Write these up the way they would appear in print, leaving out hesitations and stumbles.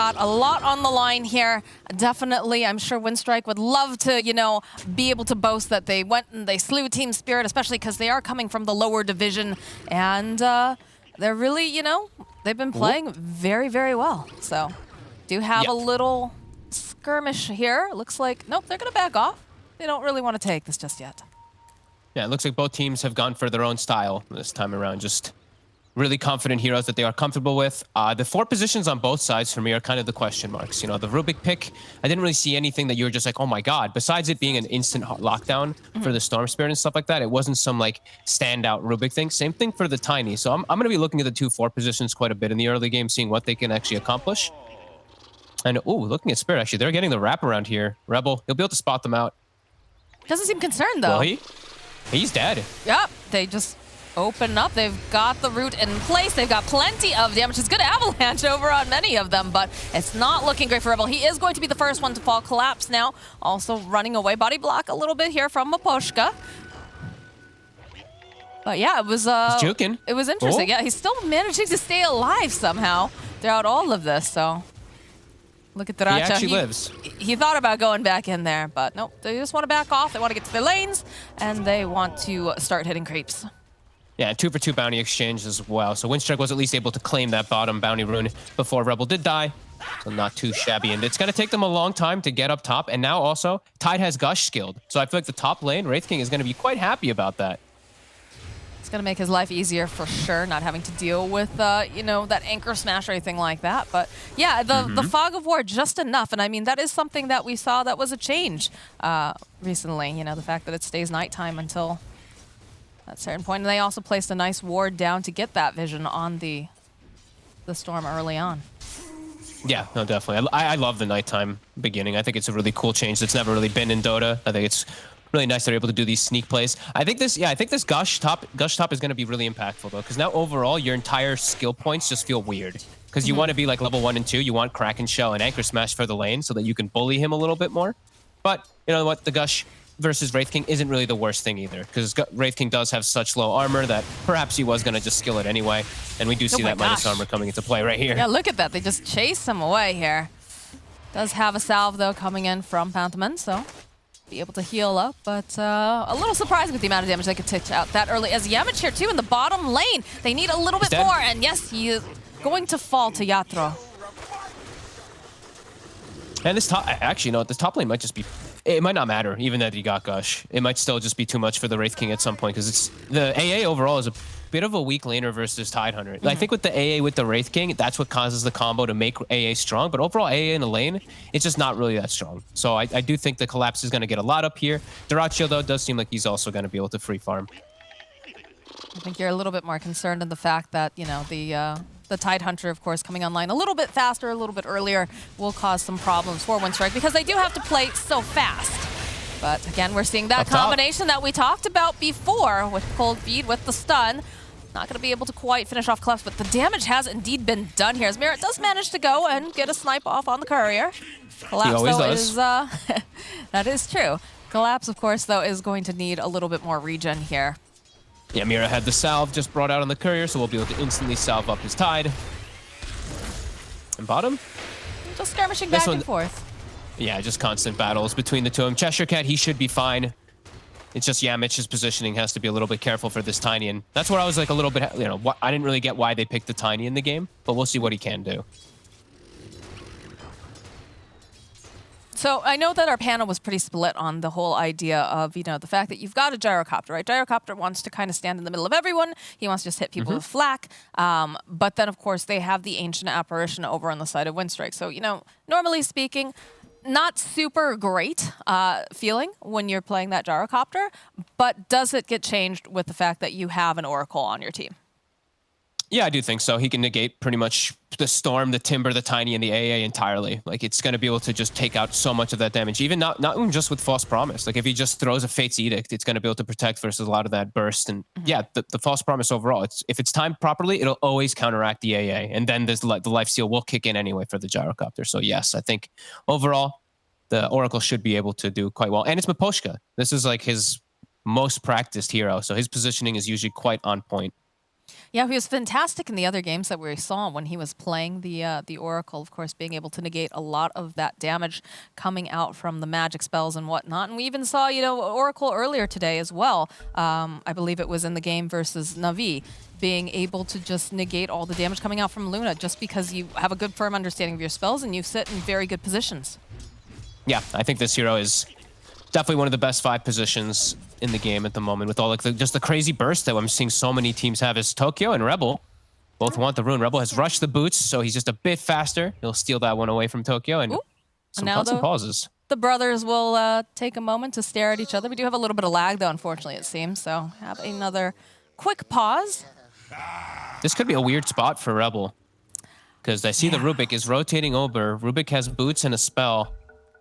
got a lot on the line here. Definitely, I'm sure Winstrike would love to, you know, be able to boast that they went and they slew Team Spirit, especially because they are coming from the lower division. And they're really, you know, they've been playing very, very well. So, do have a little skirmish here. Looks like, nope, they're going to back off. They don't really want to take this just yet. Yeah, it looks like both teams have gone for their own style this time around. Just really confident heroes that they are comfortable with. The 4 positions on both sides for me are kind of the question marks. You know, the Rubik pick, I didn't really see anything that you were just like, oh my god. Besides it being an instant lockdown for the Storm Spirit and stuff like that, it wasn't some like standout Rubik thing. Same thing for the Tiny. So I'm going to be looking at the 2-4 positions quite a bit in the early game, seeing what they can actually accomplish. And looking at Spirit, actually, they're getting the wraparound here. Rebel, he'll be able to spot them out. Doesn't seem concerned though. Well, he's dead. Yep, they just open up. They've got the root in place. They've got plenty of damage. It's good avalanche over on many of them, but it's not looking great for Rebel. He is going to be the first one to fall. Collapse now. Also running away. Body block a little bit here from Maposhka. But yeah, it was juking. It was interesting. Yeah, he's still managing to stay alive somehow throughout all of this. So look at Dota2. He actually lives. He thought about going back in there, but nope. They just want to back off. They want to get to their lanes, and they want to start hitting creeps. Yeah, 2-for-2 bounty exchange as well. So Winstrike was at least able to claim that bottom bounty rune before Rebel did die. So not too shabby. And it's going to take them a long time to get up top. And now also, Tide has Gush skilled. So I feel like the top lane, Wraith King, is going to be quite happy about that. It's going to make his life easier for sure, not having to deal with, you know, that anchor smash or anything like that. But yeah, the Fog of War, just enough. And I mean, that is something that we saw that was a change recently. You know, the fact that it stays nighttime until at a certain point. And they also placed a nice ward down to get that vision on the storm early on. Yeah, no, definitely. I love the nighttime beginning. I think it's a really cool change that's never really been in Dota. I think it's really nice they're able to do these sneak plays. I think this Gush top is going to be really impactful though, because now overall your entire skill points just feel weird. Because you want to be like level 1 and 2, you want Kraken Shell and Anchor Smash for the lane so that you can bully him a little bit more. But you know what, the Gush versus Wraith King isn't really the worst thing either, because Wraith King does have such low armor that perhaps he was going to just skill it anyway. And we do see that minus armor coming into play right here. Yeah, look at that. They just chase him away here. Does have a salve, though, coming in from Phantoman, so be able to heal up. But a little surprising with the amount of damage they could take out that early. As Yamich here, too, in the bottom lane. They need a little bit more. And yes, he is going to fall to Yatro. And this top, actually, no, this top lane might just be, it might not matter, even that he got Gush. It might still just be too much for the Wraith King at some point, because it's the AA overall is a bit of a weak laner versus Tidehunter. I think with the AA with the Wraith King, that's what causes the combo to make AA strong, but overall AA in a lane, it's just not really that strong. So I do think the Collapse is going to get a lot up here. Dota2, though, does seem like he's also going to be able to free farm. I think you're a little bit more concerned in the fact that, you know, the Tidehunter, of course, coming online a little bit faster, a little bit earlier, will cause some problems for Winstrike because they do have to play so fast. But again, we're seeing that combination that we talked about before with Cold Feed, with the stun. Not going to be able to quite finish off Collapse, but the damage has indeed been done here. As Merit does manage to go and get a snipe off on the courier. Collapse, though, is... that is true. Collapse, of course, though, is going to need a little bit more regen here. Yeah, Mira had the salve just brought out on the courier, so we'll be able to instantly salve up his Tide. And bottom? Just skirmishing back and forth. Yeah, just constant battles between the two of them. Cheshire Cat, he should be fine. It's just Yamich's positioning has to be a little bit careful for this Tiny, and that's where I was like a little bit, you know, I didn't really get why they picked the Tiny in the game, but we'll see what he can do. So I know that our panel was pretty split on the whole idea of, you know, the fact that you've got a Gyrocopter, right? Gyrocopter wants to kind of stand in the middle of everyone. He wants to just hit people with flak. But then, of course, they have the Ancient Apparition over on the side of Winstrike. So, you know, normally speaking, not super great feeling when you're playing that Gyrocopter, but does it get changed with the fact that you have an Oracle on your team? Yeah, I do think so. He can negate pretty much the Storm, the Timber, the Tiny, and the AA entirely. Like, it's going to be able to just take out so much of that damage. Even not even just with False Promise. Like, if he just throws a Fate's Edict, it's going to be able to protect versus a lot of that burst. And yeah, the False Promise overall, if it's timed properly, it'll always counteract the AA. And then the Life Steal will kick in anyway for the Gyrocopter. So yes, I think overall, the Oracle should be able to do quite well. And it's Maposhka. This is like his most practiced hero. So his positioning is usually quite on point. Yeah, he was fantastic in the other games that we saw when he was playing the Oracle, of course, being able to negate a lot of that damage coming out from the magic spells and whatnot. And we even saw, Oracle earlier today as well. I believe it was in the game versus Na'Vi, being able to just negate all the damage coming out from Luna just because you have a good firm understanding of your spells and you sit in very good positions. Yeah, I think this hero is definitely one of the best 5 positions in the game at the moment, with all like just the crazy burst that I'm seeing so many teams have. Is Tokyo and Rebel both want the rune. Rebel has rushed the boots, so he's just a bit faster. He'll steal that one away from Tokyo, and some constant pauses. The brothers will take a moment to stare at each other. We do have a little bit of lag, though, unfortunately, it seems. So have another quick pause. This could be a weird spot for Rebel, because I see the Rubik is rotating over. Rubik has boots and a spell.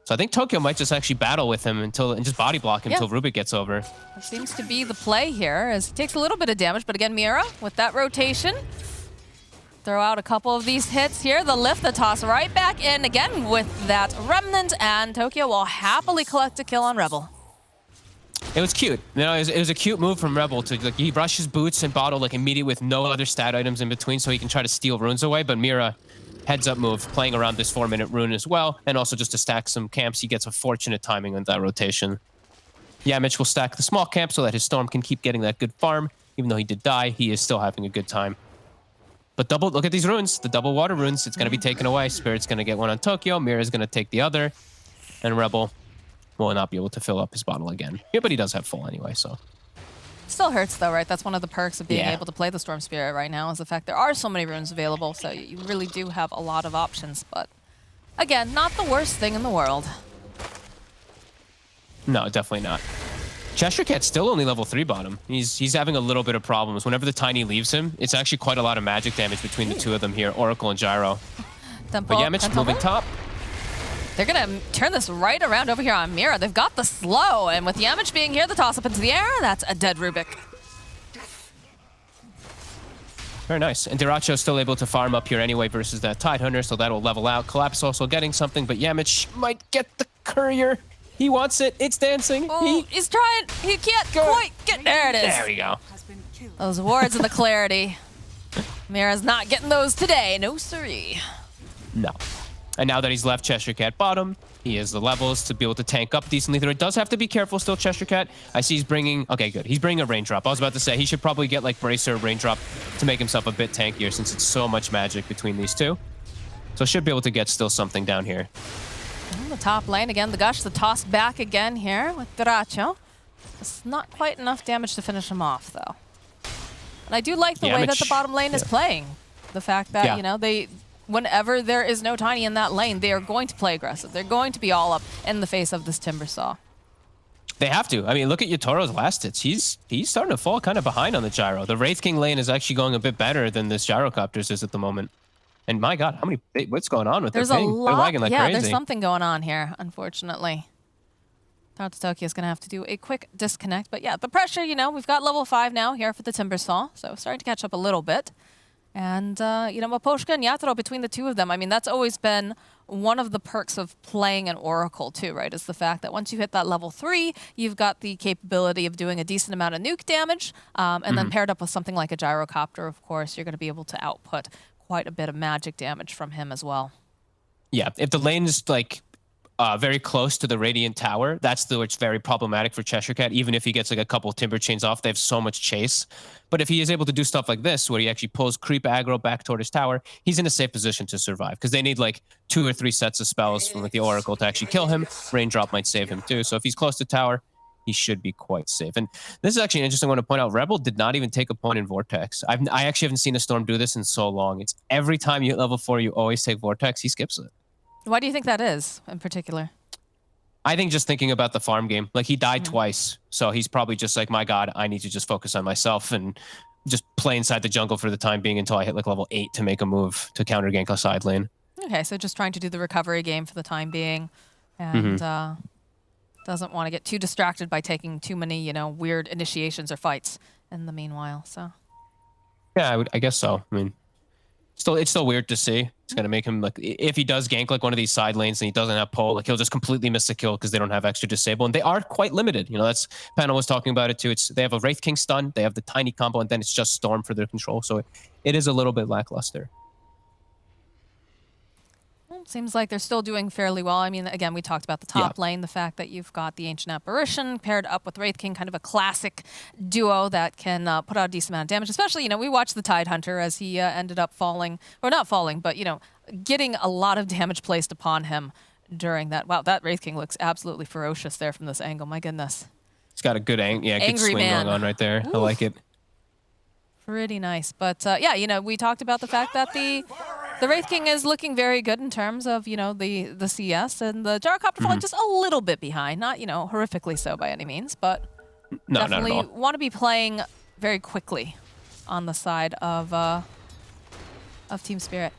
So I think Tokyo might just actually battle with him and just body block him until Rubik gets over. That seems to be the play here, as he takes a little bit of damage. But again, Mira, with that rotation, throw out a couple of these hits here. The lift, the toss right back in again with that Remnant, and Tokyo will happily collect a kill on Rebel. It was cute. It was a cute move from Rebel to he rushes boots and bottle like immediate with no other stat items in between, so he can try to steal runes away. But Mira, heads up move, playing around this 4-minute rune as well, and also just to stack some camps. He gets a fortunate timing on that rotation. Yamich will stack the small camp so that his Storm can keep getting that good farm. Even though he did die, he is still having a good time. But look at these runes, the double water runes. It's going to be taken away. Spirit's going to get one on Tokyo. Mira's going to take the other, and Rebel will not be able to fill up his bottle again. Yeah, but he does have full anyway, so. Still hurts though, right? That's one of the perks of being able to play the Storm Spirit right now, is the fact there are so many runes available, so you really do have a lot of options. But again, not the worst thing in the world. No, definitely not. Cheshire Cat's still only level 3 bottom. He's having a little bit of problems. Whenever the Tiny leaves him, it's actually quite a lot of magic damage between the two of them here, Oracle and Gyro. But Yamich moving top. They're going to turn this right around over here on Mira. They've got the slow, and with Yamich being here, the toss up into the air, that's a dead Rubik. Very nice. And Diracho's still able to farm up here anyway versus that Tidehunter, so that'll level out. Collapse also getting something, but Yamich might get the courier. He wants it. It's dancing. Oh, he's trying. He can't quite get. There it is. There we go. Those wards and the clarity. Mira's not getting those today. No siree. No. And now that he's left Cheshire Cat bottom, he has the levels to be able to tank up decently. There does have to be careful still, Cheshire Cat. I see he's bringing... Okay, good. He's bringing a Raindrop. I was about to say, he should probably get, like, Bracer or Raindrop to make himself a bit tankier since it's so much magic between these two. So should be able to get still something down here. On the top lane, again, the Gush, the toss back again here with Diracho. It's not quite enough damage to finish him off, though. And I do like the way that the bottom lane is playing. The fact that, you know, whenever there is no Tiny in that lane, they are going to play aggressive. They're going to be all up in the face of this Timbersaw. They have to. I mean, look at Yotoro's last hits. He's starting to fall kind of behind on the Gyro. The Wraith King lane is actually going a bit better than this Gyrocopters is at the moment. And my God, how many... What's going on with their ping? They're lagging like crazy. There's something going on here, unfortunately. Thought Tokyo is going to have to do a quick disconnect. But yeah, the pressure, you know, we've got level 5 now here for the Timbersaw. So starting to catch up a little bit. And, you know, Maposhka and Yatoro, between the two of them, I mean, that's always been one of the perks of playing an Oracle, too, right? Is the fact that once you hit that level 3, you've got the capability of doing a decent amount of nuke damage. And then paired up with something like a Gyrocopter, of course, you're going to be able to output quite a bit of magic damage from him as well. Yeah, if the lane's, like... very close to the Radiant Tower, that's where it's very problematic for Cheshire Cat. Even if he gets like a couple Timber Chains off, they have so much chase. But if he is able to do stuff like this, where he actually pulls creep aggro back toward his tower, he's in a safe position to survive. Because they need like 2 or 3 sets of spells from the Oracle to actually kill him. Raindrop might save him too. So if he's close to tower, he should be quite safe. And this is actually an interesting one to point out. Rebel did not even take a point in Vortex. I actually haven't seen a Storm do this in so long. It's every time you hit level 4, you always take Vortex. He skips it. Why do you think that is, in particular? I think just thinking about the farm game, like he died twice, so he's probably just like, my God, I need to just focus on myself and just play inside the jungle for the time being until I hit like level 8 to make a move to counter gank a side lane. Okay, so just trying to do the recovery game for the time being, and doesn't want to get too distracted by taking too many, you know, weird initiations or fights in the meanwhile. So. Yeah, I guess so. I mean, It's still weird to see. It's gonna make him like if he does gank like one of these side lanes and he doesn't have pull, like he'll just completely miss the kill because they don't have extra disable, and they are quite limited. You know, that's Panel was talking about it too. They have a Wraith King stun, they have the tiny combo, and then it's just Storm for their control. So it is a little bit lackluster. Seems like they're still doing fairly well. I mean, again, we talked about the top lane, the fact that you've got the Ancient Apparition paired up with Wraith King, kind of a classic duo that can put out a decent amount of damage. Especially, you know, we watched the Tidehunter as he ended up falling, or not falling, but, you know, getting a lot of damage placed upon him during that. Wow, that Wraith King looks absolutely ferocious there from this angle. My goodness. It's got a good good swing going on right there. Ooh. I like it. Pretty nice. But, yeah, you know, we talked about the fact that the Wraith King is looking very good in terms of, you know, the CS, and the Gyrocopter falling just a little bit behind. Not, you know, horrifically so by any means, but definitely want to be playing very quickly on the side of Team Spirit.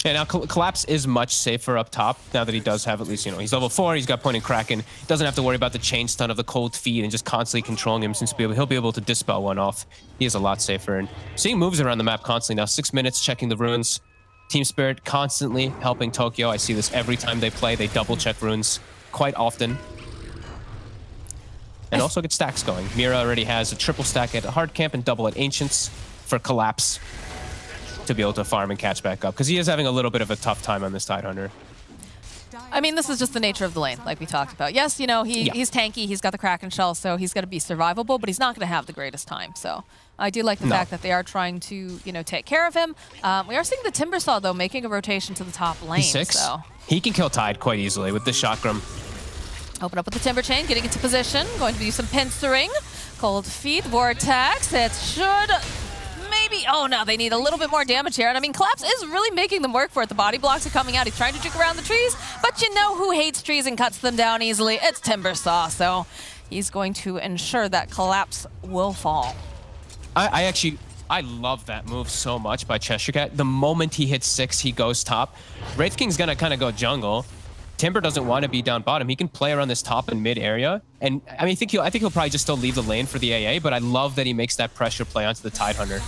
Yeah, now Collapse is much safer up top now that he does have at least, you know, he's level 4, he's got Point and Kraken. Doesn't have to worry about the chain stun of the cold feed and just constantly controlling him, since he'll be able to dispel one off. He is a lot safer, and seeing moves around the map constantly now. 6 minutes checking the runes. Team Spirit constantly helping Tokyo. I see this every time they play. They double check runes quite often. And also get stacks going. Mira already has a triple stack at hard camp and double at Ancients for Collapse to be able to farm and catch back up, because he is having a little bit of a tough time on this Tidehunter. I mean, this is just the nature of the lane, like we talked about. Yes, you know, he's tanky, he's got the Kraken shell, so he's going to be survivable, but he's not going to have the greatest time. So I do like the fact that they are trying to, you know, take care of him. We are seeing the Timbersaw, though, making a rotation to the top lane. He's 6. So He can kill Tide quite easily with the Chakram. Open up with the Timber Chain, getting into position, going to do some pincering. Cold Feet, Vortex, it should... maybe, oh no, they need a little bit more damage here. And I mean, Collapse is really making them work for it. The body blocks are coming out. He's trying to juke around the trees, but you know who hates trees and cuts them down easily? It's Timbersaw. So he's going to ensure that Collapse will fall. I love that move so much by Cheshire Cat. The moment he hits 6, he goes top. Wraith King's gonna kind of go jungle. Timber doesn't want to be down bottom. He can play around this top and mid area. And I mean, I think he'll probably just still leave the lane for the AA, but I love that he makes that pressure play onto the Tidehunter.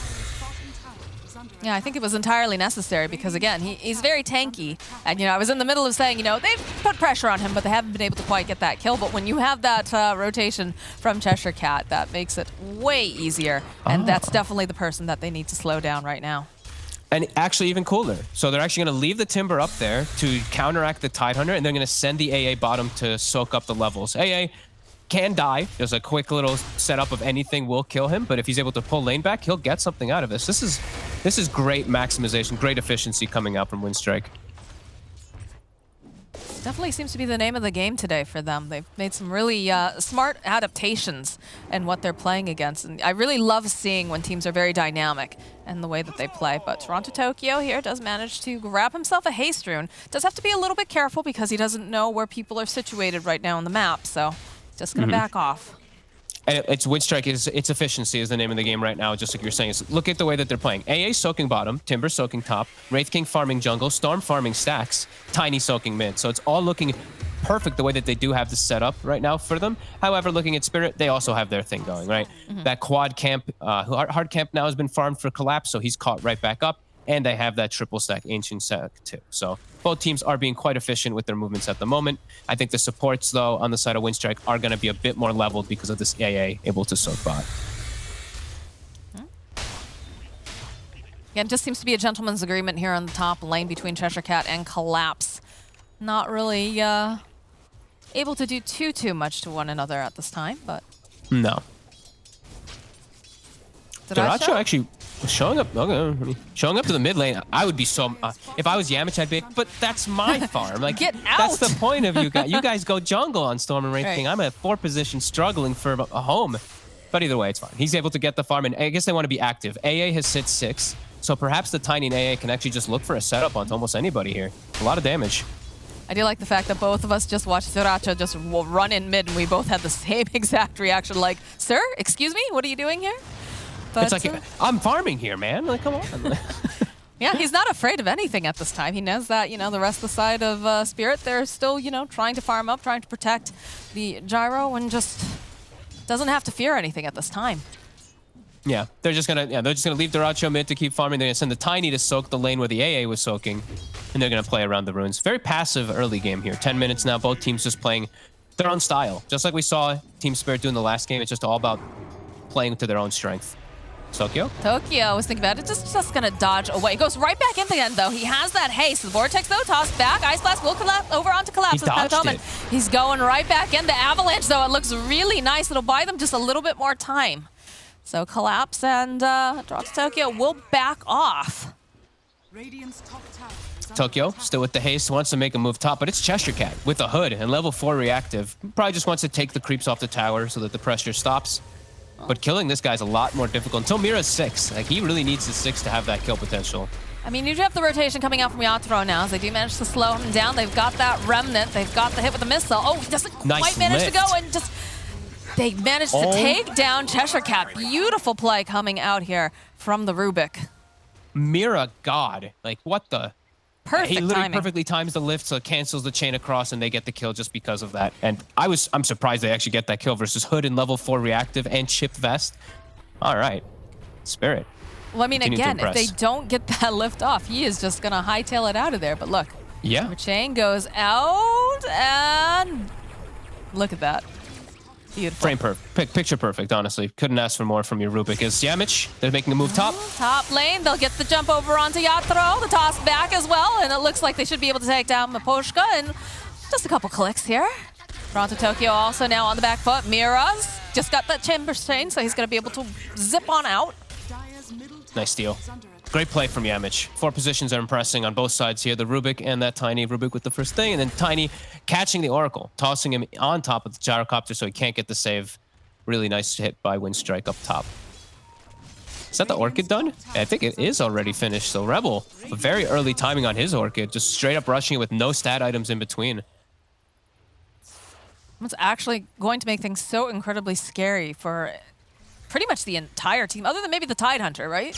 Yeah, I think it was entirely necessary because, again, he's very tanky. And, you know, I was in the middle of saying, you know, they've put pressure on him, but they haven't been able to quite get that kill. But when you have that rotation from Cheshire Cat, that makes it way easier. And that's definitely the person that they need to slow down right now. And actually even cooler. So they're actually going to leave the Timber up there to counteract the Tidehunter, and they're going to send the AA bottom to soak up the levels. AA can die. Just a quick little setup of anything will kill him, but if he's able to pull lane back, he'll get something out of this. This is great maximization, great efficiency coming out from Winstrike. Definitely seems to be the name of the game today for them. They've made some really smart adaptations in what they're playing against. And I really love seeing when teams are very dynamic in the way that they play. But Toronto Tokyo here does manage to grab himself a haste rune. Does have to be a little bit careful because he doesn't know where people are situated right now on the map. So just going to back off. And it's Winstrike, its efficiency is the name of the game right now, just like you're saying. Look at the way that they're playing. AA soaking bottom, Timber soaking top, Wraith King farming jungle, Storm farming stacks, Tiny soaking mid. So it's all looking perfect the way that they do have this set up right now for them. However, looking at Spirit, they also have their thing going, right? That quad camp, hard camp now has been farmed for Collapse, so he's caught right back up. And they have that triple stack Ancient stack too. So both teams are being quite efficient with their movements at the moment. I think the supports, though, on the side of Winstrike are going to be a bit more leveled because of this AA able to soak bot. Again, just seems to be a gentleman's agreement here on the top lane between Cheshire Cat and Collapse. Not really able to do too much to one another at this time, but... No. Dota2 actually... showing up to the mid lane, I would be so... if I was Yamich, I'd be... But that's my farm. Like, get out! That's the point of you guys. You guys go jungle on Storm and Wraith King. I'm at 4 position struggling for a home. But either way, it's fine. He's able to get the farm, and I guess they want to be active. AA has sit 6, so perhaps the Tiny and AA can actually just look for a setup onto almost anybody here. A lot of damage. I do like the fact that both of us just watched Sriracha just run in mid, and we both had the same exact reaction, like, sir, excuse me, what are you doing here? But, it's like, I'm farming here, man. Like, come on. Yeah, he's not afraid of anything at this time. He knows that, you know, the rest of the side of Spirit, they're still, you know, trying to farm up, trying to protect the Gyro, and just doesn't have to fear anything at this time. Yeah, they're just gonna leave Dota2 mid to keep farming. They're gonna send the Tiny to soak the lane where the AA was soaking, and they're gonna play around the runes. Very passive early game here. 10 minutes now, both teams just playing their own style. Just like we saw Team Spirit do in the last game, it's just all about playing to their own strength. Tokyo? Tokyo was thinking about it, just gonna dodge away. Goes right back in the end though. He has that haste. The Vortex though, tossed back. Ice Blast will collapse over onto Collapse. He dodged it. He's going right back in. The Avalanche though, it looks really nice. It'll buy them just a little bit more time. So Collapse and Dota2 will back off. Tokyo, still with the haste, wants to make a move top, but it's Cheshire Cat with a hood and level 4 reactive. Probably just wants to take the creeps off the tower so that the pressure stops. But killing this guy's a lot more difficult. Until Mira's 6. Like, he really needs the 6 to have that kill potential. I mean, you do have the rotation coming out from Yatoro now, as they do manage to slow him down. They've got that remnant. They've got the hit with the missile. Oh, he doesn't quite manage to go, and just... They managed to take down Cheshire Cat. Beautiful play coming out here from the Rubik. Mira, God. Like, what the... Perfect He literally timing. perfectly times the lift, so it cancels the chain across, and they get the kill just because of that. And I'm surprised they actually get that kill versus Hood and level 4 reactive and chipped vest. All right. Spirit. Well, I mean, Continue again, to if they impress. don't get that lift off, he is just going to hightail it out of there. But look, Yeah. the chain goes out, and look at that. Beautiful. Frame perfect. Picture perfect, honestly. Couldn't ask for more from your Rubik. Is Yamich, they're making a move top. Top lane, they'll get the jump over onto Yatoro, the toss back as well, and it looks like they should be able to take down Maposhka in just a couple clicks here. Dota2 also now on the back foot. Mira's just got that chamber chain, so he's going to be able to zip on out. Nice steal. Great play from Yamich. 4 positions are impressing on both sides here. The Rubik and that Tiny. Rubik with the first thing, and then Tiny catching the Oracle, tossing him on top of the gyrocopter so he can't get the save. Really nice hit by Winstrike up top. Is that the Orchid done? I think it is already finished. So Rebel, a very early timing on his Orchid, just straight up rushing it with no stat items in between. It's actually going to make things so incredibly scary for pretty much the entire team, other than maybe the Tidehunter, right?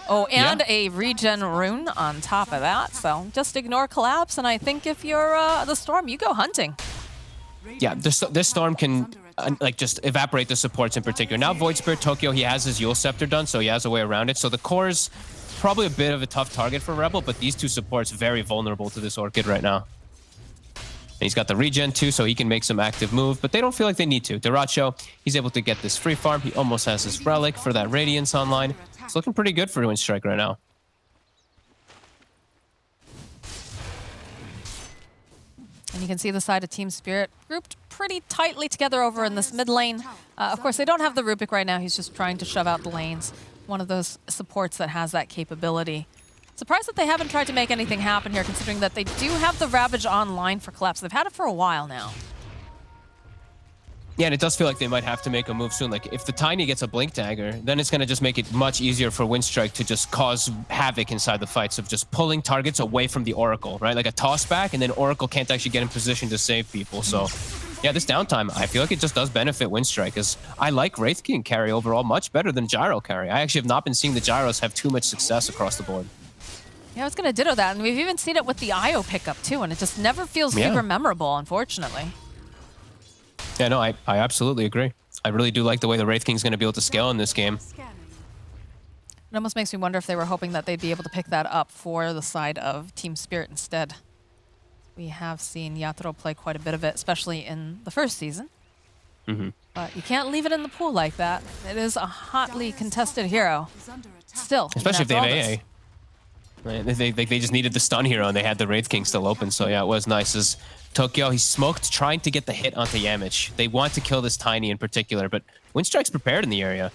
Oh, and Yeah. a regen rune on top of that. So just ignore Collapse, and I think if you're the Storm, you go hunting. Yeah, this Storm can like just evaporate the supports in particular. Now Void Spirit Tokyo, he has his Yule Scepter done, so he has a way around it. So the core's probably a bit of a tough target for Rebel, but these two supports very vulnerable to this Orchid right now. And he's got the regen too, so he can make some active move, but they don't feel like they need to. Duracho, he's able to get this free farm. He almost has his Relic for that Radiance online. It's looking pretty good for Winstrike right now. And you can see the side of Team Spirit grouped pretty tightly together over in this mid lane. Of course, they don't have the Rubik right now. He's just trying to shove out the lanes. One of those supports that has that capability. Surprised that they haven't tried to make anything happen here, considering that they do have the Ravage online for Collapse. They've had it for a while now. Yeah, and it does feel like they might have to make a move soon. Like, if the Tiny gets a Blink Dagger, then it's going to just make it much easier for Winstrike to just cause havoc inside the fights of just pulling targets away from the Oracle, right? Like a toss back, and then Oracle can't actually get in position to save people. So, yeah, this downtime, I feel like it just does benefit Winstrike, because I like Wraith King carry overall much better than Gyro carry. I actually have not been seeing the Gyros have too much success across the board. Yeah, I was going to ditto that, and we've even seen it with the IO pickup too, and it just never feels super memorable, unfortunately. Yeah, no, I absolutely agree. I really do like the way the Wraith King's going to be able to scale in this game. It almost makes me wonder if they were hoping that they'd be able to pick that up for the side of Team Spirit instead. We have seen Yatoro play quite a bit of it, especially in the first season. But you can't leave it in the pool like that. It is a hotly contested hero. Still. Especially if they even have after AA. Right, they just needed the stun hero, and they had the Wraith King still open, so yeah, it was nice. As Tokyo, he's smoked, trying to get the hit onto Yamich. They want to kill this Tiny in particular, but Winstrike's prepared in the area.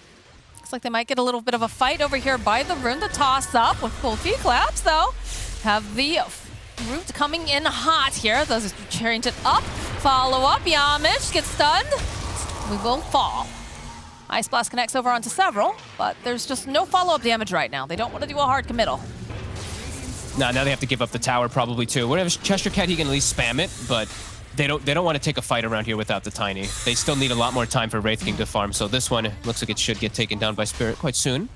Looks like they might get a little bit of a fight over here by the rune. The toss up with full feet collapse, though. Have the root coming in hot here. Those are cheering it up. Follow up. Yamich gets stunned. We will fall. Ice Blast connects over onto several, but there's just no follow-up damage right now. They don't want to do a hard committal. Now they have to give up the tower probably too. Whatever, Cheshire Cat, he can at least spam it, but they don't want to take a fight around here without the Tiny. They still need a lot more time for Wraith King to farm, so this one looks like it should get taken down by Spirit quite soon.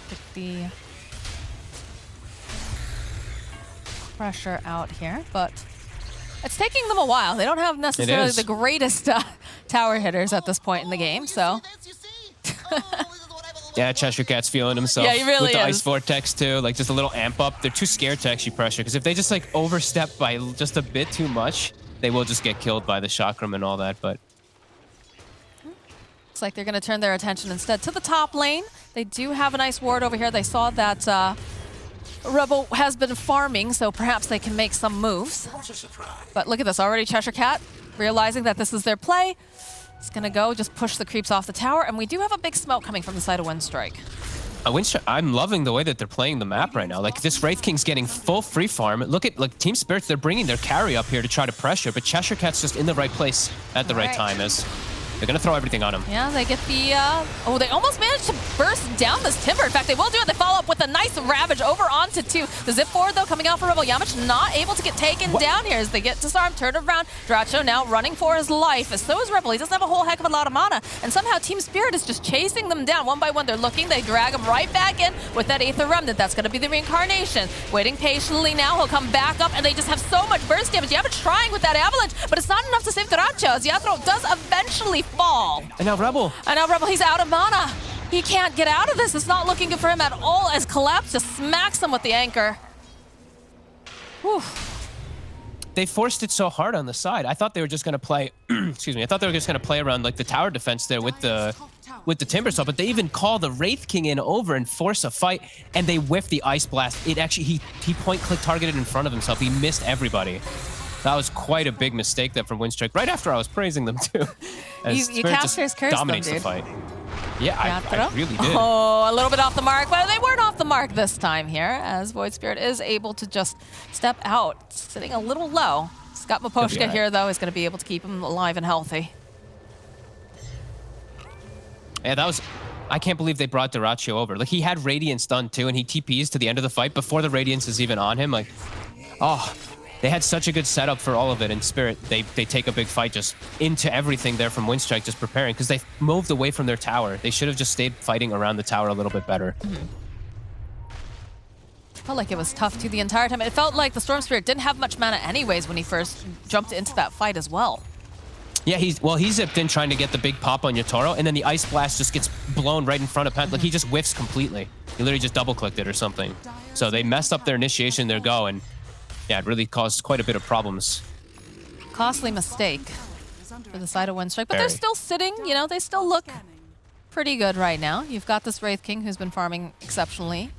Get the pressure out here, but it's taking them a while. They don't have necessarily the greatest tower hitters at this point in the game, so. Yeah, Cheshire Cat's feeling himself. Yeah, he really with the is. Ice Vortex too, like just a little amp up. They're too scared to actually pressure, because if they just like overstep by just a bit too much, they will just get killed by the Chakram and all that, but... Looks like they're going to turn their attention instead to the top lane. They do have a nice ward over here. They saw that Rebel has been farming, so perhaps they can make some moves. But look at this, already Cheshire Cat realizing that this is their play. It's going to go just push the creeps off the tower, and we do have a big smoke coming from the side of Winstrike. I'm loving the way that they're playing the map right now. Like, this Wraith King's getting full free farm. Look at, like, Team Spirits, they're bringing their carry up here to try to pressure, but Cheshire Cat's just in the right place at the right time as they're going to throw everything on him. Yeah, they get the... oh, they almost managed to burst down this Timber. In fact, they will do it. They follow up with a nice Ravage over onto 2. The Zip forward, though, coming out for Rebel. Yamich not able to get taken down here as they get disarmed, turn around. Duracho now running for his life, as so is Rebel. He doesn't have a whole heck of a lot of mana, and somehow Team Spirit is just chasing them down. One by one, they're looking. They drag him right back in with that Aether Remnant. That's going to be the reincarnation. Waiting patiently now. He'll come back up, and they just have so much burst damage. Yamich trying with that Avalanche, but it's not enough to save Duracho, as Yathrol does eventually fall. And now Rebel. He's out of mana. He can't get out of this. It's not looking good for him at all as Collapse just smacks him with the anchor. Whew. They forced it so hard on the side. I thought they were just going to play, excuse me, I thought they were just going to play around like the tower defense there with the Timber Saw, but they even call the Wraith King in over and force a fight, and they whiff the Ice Blast. It actually, he point-click targeted in front of himself. He missed everybody. That was quite a big mistake there from Winstrike, right after I was praising them too. You cast his curse dominates them, dude. the fight. Yeah, I really did. Oh, a little bit off the mark, but they weren't off the mark this time here, as Void Spirit is able to just step out, sitting a little low. Scott Maposhka here, though, is going to be able to keep him alive and healthy. Yeah, that was... I can't believe they brought Duracho over. Like, he had Radiance done too, and he TPs to the end of the fight before the Radiance is even on him. Like, oh... They had such a good setup for all of it, and Spirit, they take a big fight just into everything there from Winstrike, just preparing, because they moved away from their tower. They should have just stayed fighting around the tower a little bit better. Felt like it was tough to the entire time. It felt like the Storm Spirit didn't have much mana anyways when he first jumped into that fight as well. Yeah, he zipped in trying to get the big pop on Yatoro, and then the Ice Blast just gets blown right in front of Pent. Like, he just whiffs completely. He literally just double-clicked it or something. So they messed up their initiation, their go, and yeah, it really caused quite a bit of problems. Costly mistake for the side of Winstrike, but they're still sitting, you know, they still look pretty good right now. You've got this Wraith King who's been farming exceptionally.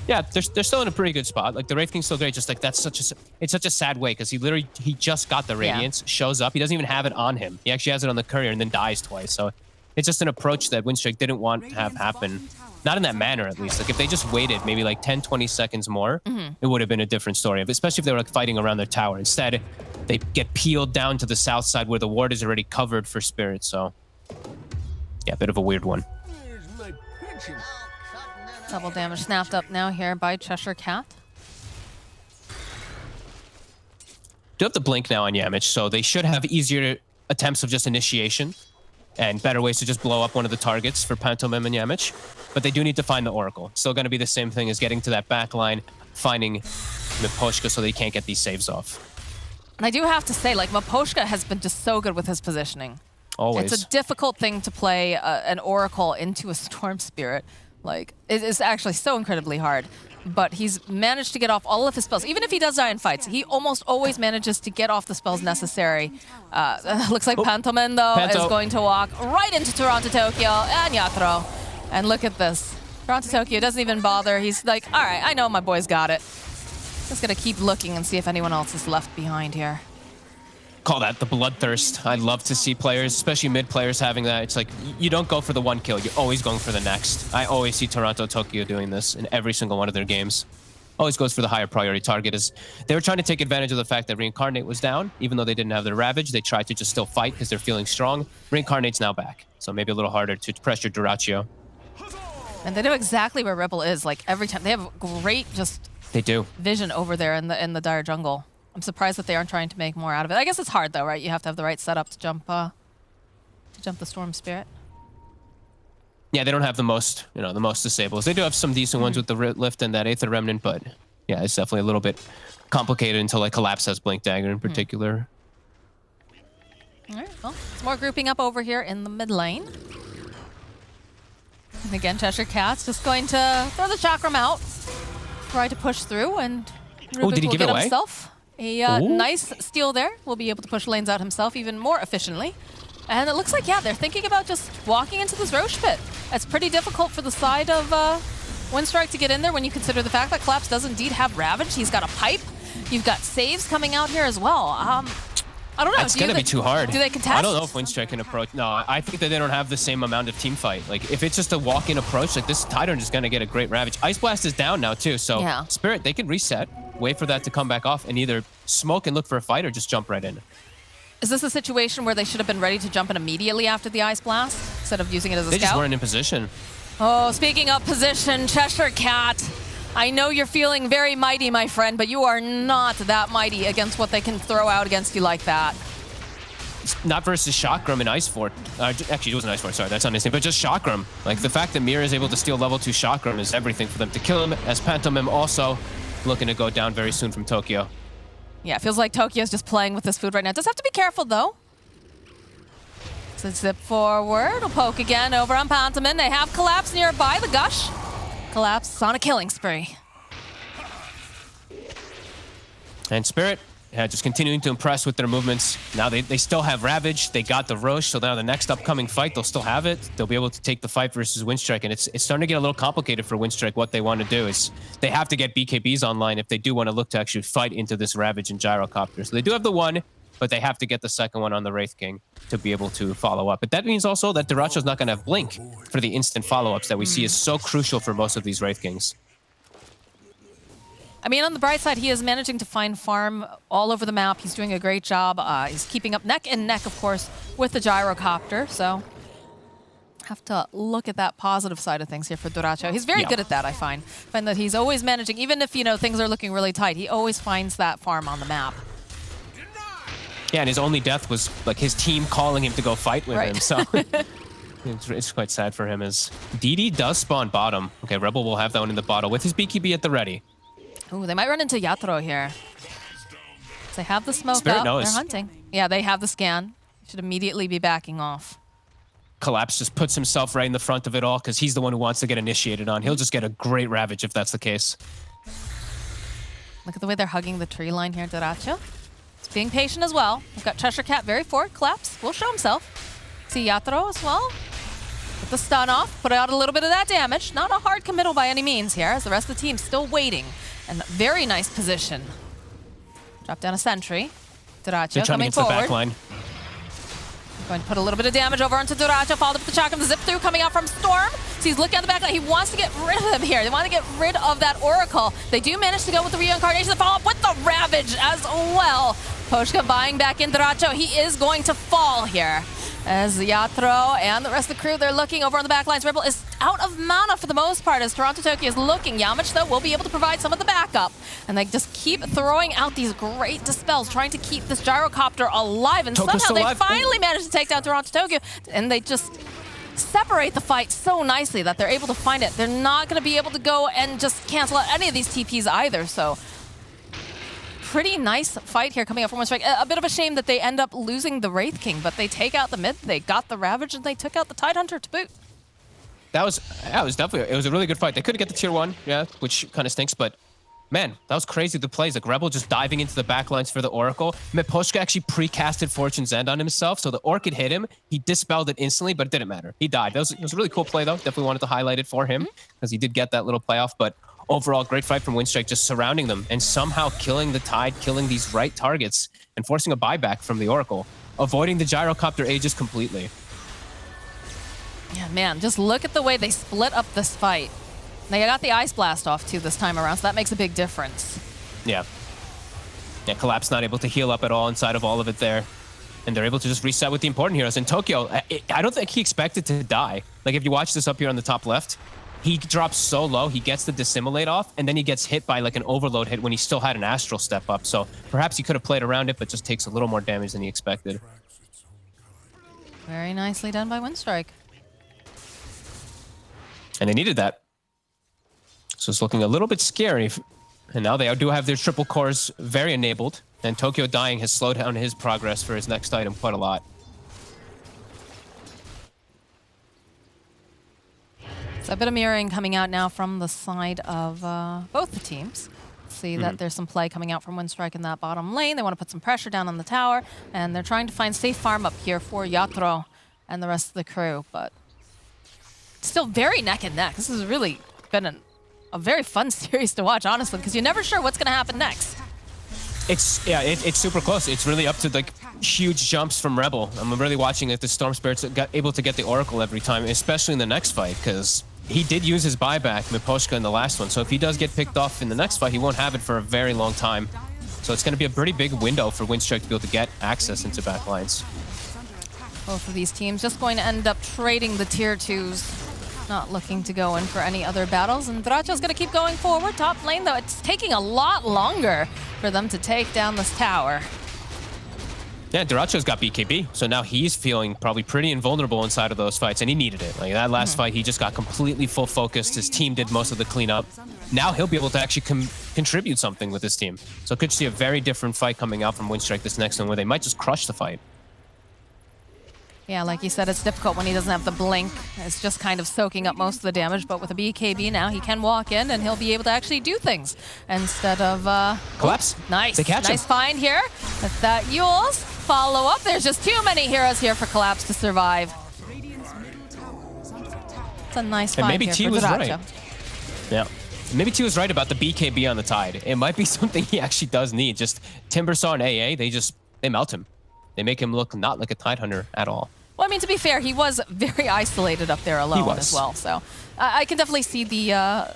Yeah, they're still in a pretty good spot. Like, the Wraith King's still great, just like it's such a sad way, because he just got the Radiance, shows up, he doesn't even have it on him. He actually has it on the courier and then dies twice, so it's just an approach that Winstrike didn't want to have happen. Not in that manner, at least. Like, if they just waited maybe like 10, 20 seconds more, it would have been a different story. Especially if they were like fighting around their tower. Instead, they get peeled down to the south side where the ward is already covered for Spirit. So, yeah, a bit of a weird one. Double damage snapped up now here by Cheshire Cat. Do have the blink now on Yamich, so they should have easier attempts of just initiation and better ways to just blow up one of the targets for Pantomime and Yamich. But they do need to find the Oracle. Still going to be the same thing as getting to that back line, finding Maposhka so they can't get these saves off. And I do have to say, like, Maposhka has been just so good with his positioning. Always. It's a difficult thing to play an Oracle into a Storm Spirit. Like, it is actually so incredibly hard. But he's managed to get off all of his spells. Even if he does die in fights, he almost always manages to get off the spells necessary. Looks like Pantomen, though, is going to walk right into Toronto Tokyo and Yathrol. And look at this. Toronto Tokyo doesn't even bother. He's like, all right, I know my boy's got it. Just going to keep looking and see if anyone else is left behind here. Call that the bloodthirst. I love to see players, especially mid players, having that. It's like, you don't go for the one kill. You're always going for the next. I always see Toronto Tokyo doing this in every single one of their games. Always goes for the higher priority target. Is they were trying to take advantage of the fact that Reincarnate was down. Even though they didn't have their Ravage, they tried to just still fight because they're feeling strong. Reincarnate's now back. So maybe a little harder to pressure Duracho. And they know exactly where Rebel is. Like, every time. They have great They do. vision over there in the dire jungle. I'm surprised that they aren't trying to make more out of it. I guess it's hard though, right? You have to have the right setup to jump the Storm Spirit. Yeah, they don't have the most disables. They do have some decent ones with the Lift and that Aether Remnant, but yeah, it's definitely a little bit complicated until like Collapse has Blink Dagger in particular. All right, well, it's more grouping up over here in the mid lane. And again, Cheshire Cat's just going to throw the Chakram out, try to push through, and Rubik did he will give get it away? himself a nice steal there. Will be able to push lanes out himself even more efficiently. And it looks like, yeah, they're thinking about just walking into this Roche pit. It's pretty difficult for the side of Winstrike to get in there when you consider the fact that Collapse does indeed have Ravage. He's got a pipe. You've got saves coming out here as well. I don't know. It's going to be too hard. Do they contest? I don't know if Winstrike can approach. No, I think that they don't have the same amount of team fight. Like, if it's just a walk-in approach, like this Tidehunter is going to get a great Ravage. Ice Blast is down now, too. So, yeah. Spirit, they can reset, wait for that to come back off, and either smoke and look for a fight or just jump right in. Is this a situation where they should have been ready to jump in immediately after the Ice Blast instead of using it as a They scout? just weren't in position. Oh, speaking of position, Cheshire Cat. I know you're feeling very mighty, my friend, but you are not that mighty against what they can throw out against you like that. Not versus Chakram and Ice Fort. Actually, it wasn't Ice Fort, sorry, that's not his name, but just Chakram. Like, the fact that Mira is able to steal level 2 Chakram is everything for them to kill him, as Pantomim also looking to go down very soon from Tokyo. Yeah, it feels like Tokyo's just playing with this food right now. Does have to be careful, though. So zip forward, we'll poke again over on Pantomim. They have Collapse nearby, the Gush. Collapse is on a killing spree. And Spirit, yeah, just continuing to impress with their movements. Now they still have Ravage, they got the Roche, so now the next upcoming fight, they'll still have it. They'll be able to take the fight versus Winstrike, and it's starting to get a little complicated for Winstrike. What they want to do is they have to get BKBs online if they do want to look to actually fight into this Ravage and Gyrocopter. So they do have the one, but they have to get the second one on the Wraith King to be able to follow up. But that means also that Duracho's not going to have Blink for the instant follow-ups that we see is so crucial for most of these Wraith Kings. I mean, on the bright side, he is managing to find farm all over the map. He's doing a great job. He's keeping up neck and neck, of course, with the Gyrocopter. So have to look at that positive side of things here for Duracho. He's very good at that, I find. Find that he's always managing, even if, you know, things are looking really tight, he always finds that farm on the map. Yeah, and his only death was like his team calling him to go fight with him. So it's quite sad for him as DD does spawn bottom. Okay, Rebel will have that one in the bottle with his BKB at the ready. Ooh, they might run into Yatoro here. They have the smoke Spirit up. knows. They're hunting. Yeah, they have the scan. Should immediately be backing off. Collapse just puts himself right in the front of it all because he's the one who wants to get initiated on. He'll just get a great Ravage if that's the case. Look at the way they're hugging the tree line here, Duracho. He's being patient as well. We've got Cheshire Cat very forward. Collapse will show himself. See Yatoro as well. With the stun off, put out a little bit of that damage. Not a hard committal by any means here, as the rest of the team's still waiting. And very nice position. Drop down a sentry. Duracho coming to the forward. back line. Going to put a little bit of damage over onto Duracho, followed up with the Chakram, the zip through coming out from Storm. So he's looking at the back line. He wants to get rid of him here. They want to get rid of that Oracle. They do manage to go with the reincarnation to follow up with the Ravage as well. Poshka buying back in Duracho. He is going to fall here. As Yatoro and the rest of the crew, they're looking over on the back lines. Rebel is out of mana for the most part as Toronto Tokyo is looking. Yamich, though, will be able to provide some of the backup. And they just keep throwing out these great dispels, trying to keep this Gyrocopter alive. And Tokyo's somehow they alive. finally managed to take down Toronto Tokyo. And they just separate the fight so nicely that they're able to find it. They're not going to be able to go and just cancel out any of these TPs either. So pretty nice fight here coming up from Winstrike. A bit of a shame that they end up losing the Wraith King, but they take out the mid, they got the Ravage, and they took out the Tidehunter to boot. That was definitely, it was a really good fight. They couldn't get the tier 1, yeah, which kind of stinks, but man, that was crazy, the plays. Like Rebel just diving into the backlines for the Oracle. Miposhka actually pre-casted Fortune's End on himself, so the Orchid hit him. He dispelled it instantly, but it didn't matter. He died. It was a really cool play, though. Definitely wanted to highlight it for him, because he did get that little playoff, but overall, great fight from Winstrike, just surrounding them and somehow killing the Tide, killing these right targets, and forcing a buyback from the Oracle, avoiding the Gyrocopter Aegis completely. Yeah, man, just look at the way they split up this fight. They got the Ice Blast off, too, this time around, so that makes a big difference. Yeah. Yeah, Collapse not able to heal up at all inside of all of it there. And they're able to just reset with the important heroes. In Tokyo, I don't think he expected to die. Like, if you watch this up here on the top left, he drops so low, he gets the Dissimulate off, and then he gets hit by like an overload hit when he still had an Astral step up. So perhaps he could have played around it, but just takes a little more damage than he expected. Very nicely done by Winstrike. And they needed that. So it's looking a little bit scary. And now they do have their triple cores very enabled. And Tokyo dying has slowed down his progress for his next item quite a lot. So a bit of mirroring coming out now from the side of both the teams. See that there's some play coming out from Winstrike in that bottom lane. They want to put some pressure down on the tower, and they're trying to find safe farm up here for Yatro and the rest of the crew, but still very neck and neck. This has really been a very fun series to watch, honestly, because you're never sure what's going to happen next. It's super close. It's really up to like huge jumps from Rebel. I'm really watching if the Storm Spirits got able to get the Oracle every time, especially in the next fight, because he did use his buyback, Miposhka, in the last one. So if he does get picked off in the next fight, he won't have it for a very long time. So it's going to be a pretty big window for Winstrike to be able to get access into back lines. Both of these teams just going to end up trading the tier 2s. Not looking to go in for any other battles. And Dota2's going to keep going forward. Top lane, though, it's taking a lot longer for them to take down this tower. Yeah, Dota2's got BKB, so now he's feeling probably pretty invulnerable inside of those fights, and he needed it. Like that last fight, he just got completely full focused. His team did most of the cleanup. Now he'll be able to actually contribute something with his team. So could see a very different fight coming out from Winstrike this next one, where they might just crush the fight. Yeah, like you said, it's difficult when he doesn't have the blink. It's just kind of soaking up most of the damage, but with a BKB now, he can walk in and he'll be able to actually do things instead of... Collapse. Nice. They catch him. Nice find here. With that Yules follow up. There's just too many heroes here for Collapse to survive. It's a nice find maybe here T for was Dota2. right. Yeah. Maybe T was right about the BKB on the Tide. It might be something he actually does need. Just Timbersaw and AA, they melt him. They make him look not like a Tide Hunter at all. Well, I mean, to be fair, he was very isolated up there alone as well. So I can definitely see the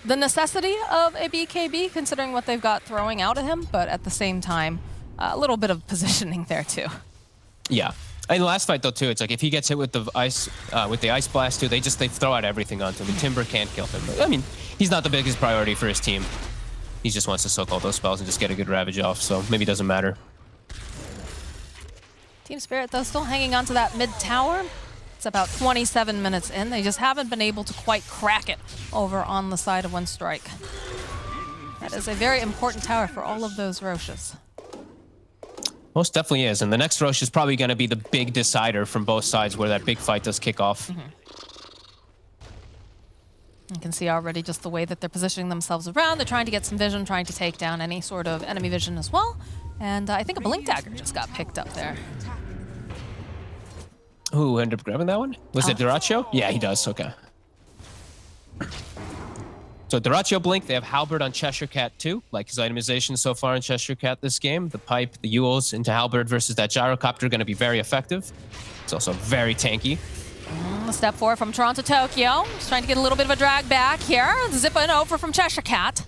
necessity of a BKB, considering what they've got throwing out at him. But at the same time, a little bit of positioning there too. Yeah. In the last fight though too, it's like if he gets hit with the ice blast too, they throw out everything onto him. And Timber can't kill him. I mean, he's not the biggest priority for his team. He just wants to soak all those spells and just get a good Ravage off. So maybe it doesn't matter. Team Spirit, though, still hanging on to that mid tower. It's about 27 minutes in. They just haven't been able to quite crack it over on the side of Winstrike. That is a very important tower for all of those Roches. Most definitely is. And the next Roche is probably going to be the big decider from both sides where that big fight does kick off. You can see already just the way that they're positioning themselves around. They're trying to get some vision, trying to take down any sort of enemy vision as well. And I think a Blink Dagger just got picked up there. Who ended up grabbing that one? Was it Duracho? Yeah, he does. Okay. So Duracho Blink, they have Halberd on Cheshire Cat too, like his itemization so far in Cheshire Cat this game. The pipe, the Yules into Halberd versus that Gyrocopter are going to be very effective. It's also very tanky. Step forward from Toronto Tokyo. Just trying to get a little bit of a drag back here. Zipping over from Cheshire Cat.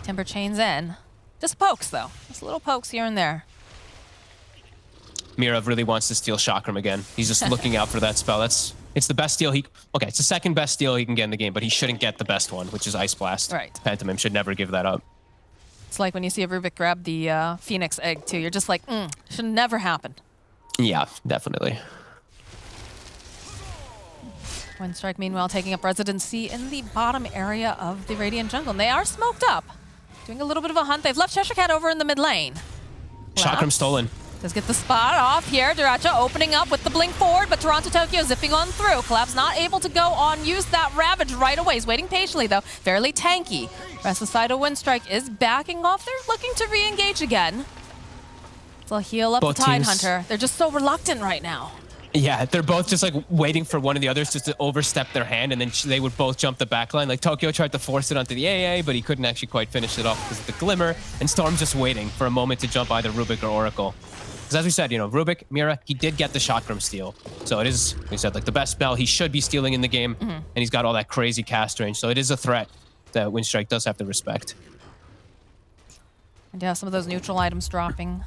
Timber chains in. Just pokes though. Just little pokes here and there. Mirov really wants to steal Chakram again. He's just looking out for that spell. It's the best steal okay, it's the second best steal he can get in the game, but he shouldn't get the best one, which is Ice Blast. Right. Pantomime should never give that up. It's like when you see a Rubik grab the Phoenix Egg too. You're just like, should never happen. Yeah, definitely. Winstrike, meanwhile, taking up residency in the bottom area of the Radiant jungle. And they are smoked up. Doing a little bit of a hunt. They've left Cheshire Cat over in the mid lane. Chakram stolen. Does get the spot off here. Duracho opening up with the blink forward, but Toronto Tokyo zipping on through. Collapse not able to go on, use that Ravage right away. He's waiting patiently, though. Fairly tanky. Rest of the side of Winstrike is backing off. They're looking to re-engage again. They'll heal up Both the Tide teams. Hunter. They're just so reluctant right now. Yeah, they're both just like waiting for one of the others just to overstep their hand, and then they would both jump the backline. Like Tokyo tried to force it onto the AA, but he couldn't actually quite finish it off because of the Glimmer, and Storm's just waiting for a moment to jump either Rubik or Oracle. Because as we said, you know, Rubik, Mira, he did get the Chakram steal. So it is, we said, like the best spell he should be stealing in the game, and he's got all that crazy cast range. So it is a threat that Winstrike does have to respect. And yeah, some of those neutral items dropping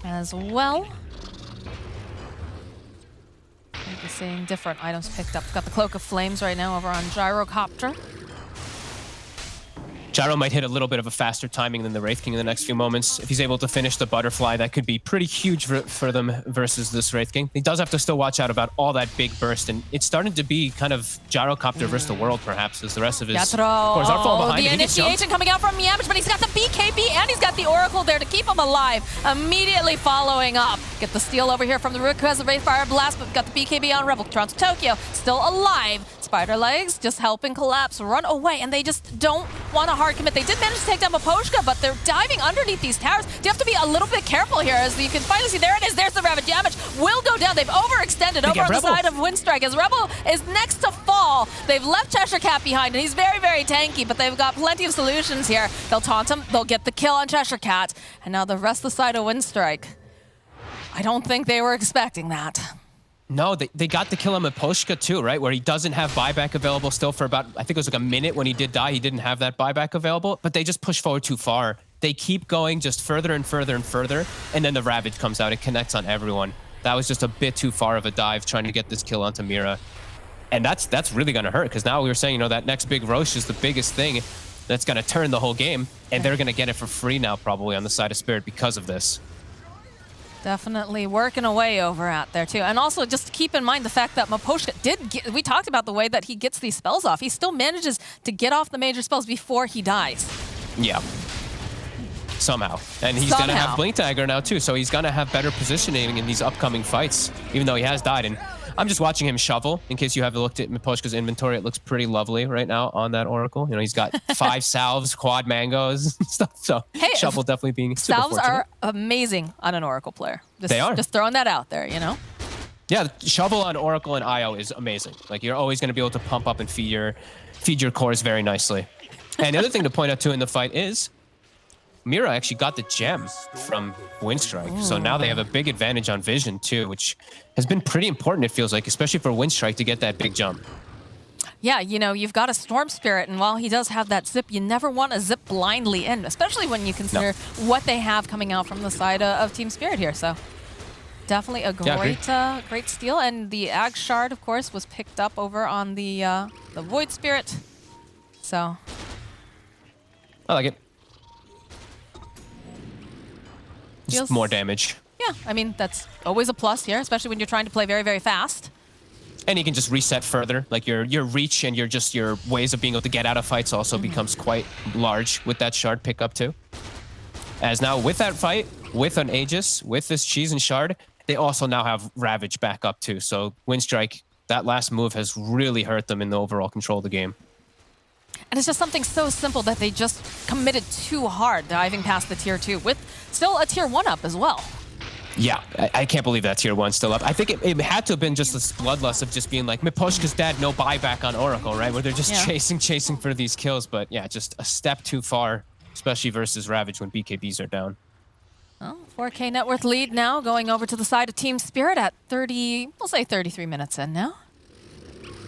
as well. Maybe seeing different items picked up. Got the Cloak of Flames right now over on Gyrocopter. Gyro might hit a little bit of a faster timing than the Wraith King in the next few moments. If he's able to finish the butterfly, that could be pretty huge for them versus this Wraith King. He does have to still watch out about all that big burst, and it's starting to be kind of Gyrocopter versus the world, perhaps, as the rest of his cores are falling behind. The initiation coming out from Yamich, but he's got the BKB and he's got the Oracle there to keep him alive. Immediately following up. Get the steal over here from the Rook, who has the Wraithfire Blast, but got the BKB on Rebel. Toronto Tokyo still alive. Spider Legs just helping Collapse run away, and they just don't want to hard commit. They did manage to take down Maposhka, but they're diving underneath these towers. You have to be a little bit careful here, as you can finally see. There it is. There's the Ravage. Yamich will go down. They've overextended over on the side of Winstrike, as Rebel is next to fall. They've left Cheshire Cat behind, and he's very, very tanky, but they've got plenty of solutions here. They'll taunt him. They'll get the kill on Cheshire Cat, and now the rest of the side of Winstrike. I don't think they were expecting that. No, they got the kill on Maposhka too, right? Where he doesn't have buyback available still for about, I think it was like a minute when he did die. He didn't have that buyback available, but they just push forward too far. They keep going just further and further and further, and then the Ravage comes out and connects on everyone. That was just a bit too far of a dive trying to get this kill onto Mira. And that's really going to hurt, because now we were saying, you know, that next big Roche is the biggest thing that's going to turn the whole game, and they're going to get it for free now probably on the side of Spirit because of this. Definitely working away over at there too. And also just keep in mind the fact that Maposhka did get, we talked about the way that he gets these spells off. He still manages to get off the major spells before he dies. Yeah. Somehow. And he's going to have Blink Dagger now too, so he's going to have better positioning in these upcoming fights, even though he has died. And I'm just watching him shovel. In case you haven't looked at Maposhka's inventory, it looks pretty lovely right now on that Oracle. You know, he's got 5 salves, quad mangoes, and stuff. So hey, shovel definitely being super salves fortunate. Are amazing on an Oracle player. They are. Just throwing that out there, you know? Yeah, shovel on Oracle and IO is amazing. Like, you're always going to be able to pump up and feed your cores very nicely. And the other thing to point out too in the fight is Mira actually got the gem from Winstrike. So now they have a big advantage on vision too, which has been pretty important, it feels like, especially for Winstrike to get that big jump. Yeah, you know, you've got a Storm Spirit, and while he does have that zip, you never want to zip blindly in, especially when you consider what they have coming out from the side of Team Spirit here. So definitely a great steal. And the Ag Shard, of course, was picked up over on the Void Spirit. So I like it. Just more damage. Yeah, I mean, that's always a plus here, especially when you're trying to play very, very fast. And you can just reset further. Like your reach and your ways of being able to get out of fights also becomes quite large with that shard pickup too. As now with that fight, with an Aegis, with this Cheese and Shard, they also now have Ravage back up too. So Winstrike, that last move has really hurt them in the overall control of the game. And it's just something so simple that they just committed too hard, diving past the tier 2 with still a tier 1 up as well. Yeah, I can't believe that tier 1's still up. I think it had to have been just this bloodlust of just being like, Miposhka's dead, no buyback on Oracle, right? Where they're just chasing for these kills. But yeah, just a step too far, especially versus Ravage when BKBs are down. Oh, 4K net worth lead now, going over to the side of Team Spirit at 30, we'll say 33 minutes in now.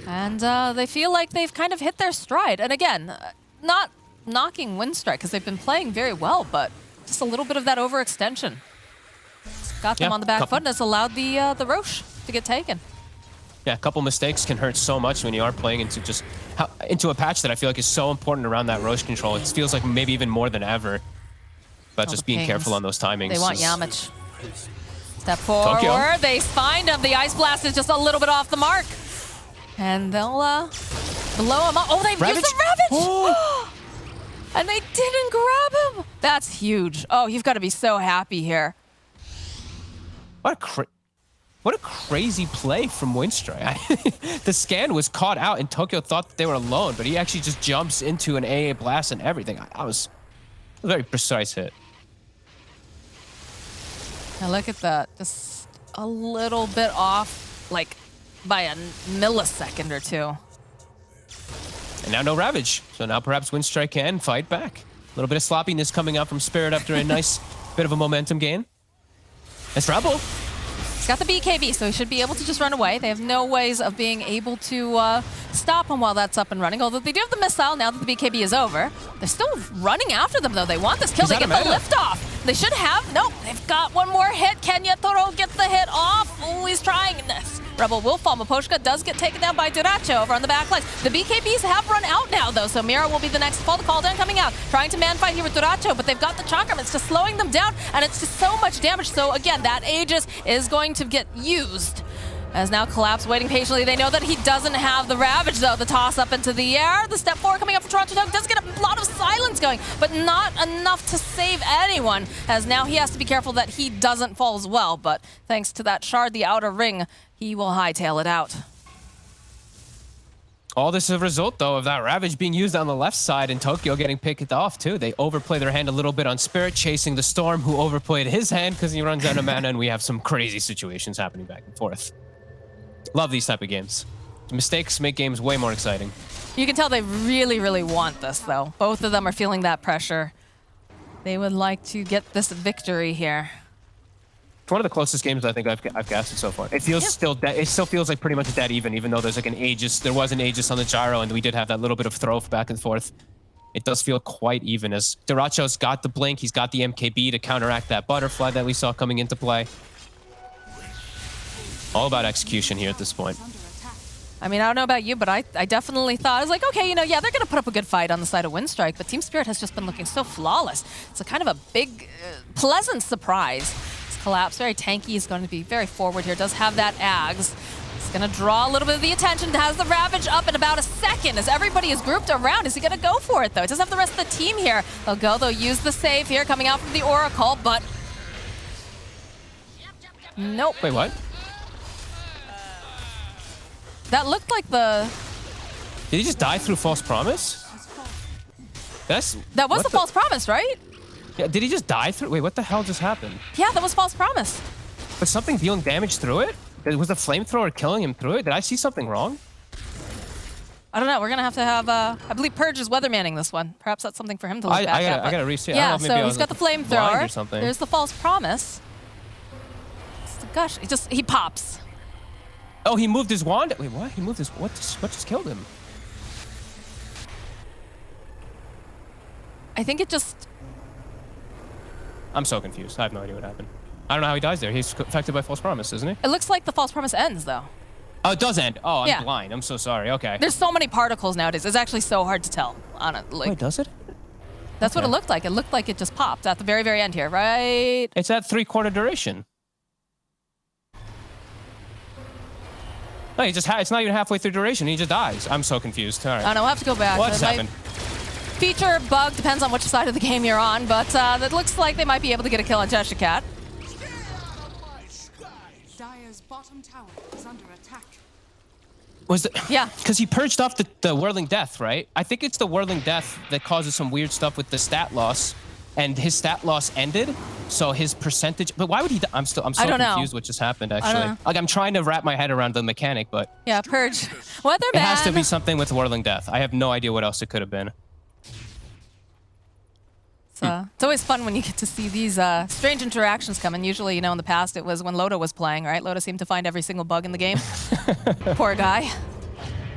And they feel like they've kind of hit their stride. And again, not knocking Winstrike, because they've been playing very well, but just a little bit of that overextension got them on the back foot, and has allowed the Roche to get taken. Yeah, a couple mistakes can hurt so much when you are playing into a patch that I feel like is so important around that Roche control. It feels like maybe even more than ever. But just being careful on those timings. They want Yamich. Step forward. Tokyo. They find him. The Ice Blast is just a little bit off the mark. And they'll blow him up. Oh, they've used the Ravage! Oh. And they didn't grab him. That's huge. Oh, you've got to be so happy here. What a crazy play from Winstrike. The scan was caught out, and Tokyo thought that they were alone, but he actually just jumps into an AA blast and everything. I was a very precise hit. Now look at that. Just a little bit off, like by a millisecond or two. And now no Ravage. So now perhaps Winstrike can fight back. A little bit of sloppiness coming out from Spirit after a nice bit of a momentum gain. It's Rebel. He's got the BKB, so he should be able to just run away. They have no ways of being able to stop him while that's up and running. Although they do have the missile now that the BKB is over. They're still running after them, though. They want this kill. They get the lift off. They should have. Nope. They've got one more hit. Can Yetoro get the hit off? always trying this. Rebel will fall. Miposhka does get taken down by Dota2 over on the back lines. The BKBs have run out now, though, so Mira will be the next to fall. The call down coming out, trying to man fight here with Dota2, but they've got the Chakram. It's just slowing them down, and it's just so much damage. So again, that Aegis is going to get used. As now Collapse waiting patiently. They know that he doesn't have the Ravage, though. The toss up into the air. The step forward coming up for Toronto does get a lot of silence going, but not enough to save anyone, as now he has to be careful that he doesn't fall as well. But thanks to that shard, the outer ring, he will hightail it out. All this is a result, though, of that Ravage being used on the left side and Tokyo getting picked off, too. They overplay their hand a little bit on Spirit, chasing the Storm, who overplayed his hand because he runs out of mana, and we have some crazy situations happening back and forth. Love these type of games. Mistakes make games way more exciting. You can tell they really, really want this, though. Both of them are feeling that pressure. They would like to get this victory here. It's one of the closest games I think I've casted so far. It feels it still feels like pretty much dead even though there's like an Aegis. There was an Aegis on the gyro, and we did have that little bit of throw back and forth. It does feel quite even, as Duracho's got the blink, he's got the MKB to counteract that butterfly that we saw coming into play. All about execution here at this point. I mean, I don't know about you, but I definitely thought, I was like, okay, yeah, they're going to put up a good fight on the side of Winstrike, but Team Spirit has just been looking so flawless. It's a kind of a big, pleasant surprise. This Collapse, very tanky, he's going to be very forward here, does have that Ags. He's going to draw a little bit of the attention, has the Ravage up in about a second as everybody is grouped around. Is he going to go for it, though? He doesn't have the rest of the team here. They'll use the save here, coming out from the Oracle, but... Nope. Wait, what? That looked like the... Did he just die through false promise? That was the false promise, right? Yeah, did he just die through? Wait, what the hell just happened? Yeah, that was false promise. Was something dealing damage through it? Was the flamethrower killing him through it? Did I see something wrong? I don't know. We're going to have, I believe Purge is weathermanning this one. Perhaps that's something for him to look back at. I got to reset. Yeah, so he's got the flamethrower. Or something. There's the false promise. It's the gush. He pops. Oh, he moved his wand? Wait, what? He moved his... What just killed him? I think it just... I'm so confused. I have no idea what happened. I don't know how he dies there. He's affected by false promise, isn't he? It looks like the false promise ends, though. Oh, it does end. Oh, I'm Yeah. blind. I'm so sorry. Okay. There's so many particles nowadays. It's actually so hard to tell on it. Like, Wait, does it? that's what it looked like. It looked like it just popped at the very, very end here, right? It's at 3/4 duration. No, it's not even halfway through duration. He just dies. I'm so confused. All right. I don't know. We'll have to go back. What's happened? Feature, bug, depends on which side of the game you're on, but it looks like they might be able to get a kill on Cat. Dire's bottom tower is under attack. Yeah. Because he purged off the Whirling Death, right? I think it's the Whirling Death that causes some weird stuff with the stat loss, and his stat loss ended, so his percentage... But why would he... I'm so confused what just happened, actually. Like, I'm trying to wrap my head around the mechanic, but... Yeah, Purge. Weatherman. It has to be something with Whirling Death. I have no idea what else it could have been. It's always fun when you get to see these strange interactions come. And usually, in the past, it was when Loda was playing, right? Loda seemed to find every single bug in the game. Poor guy.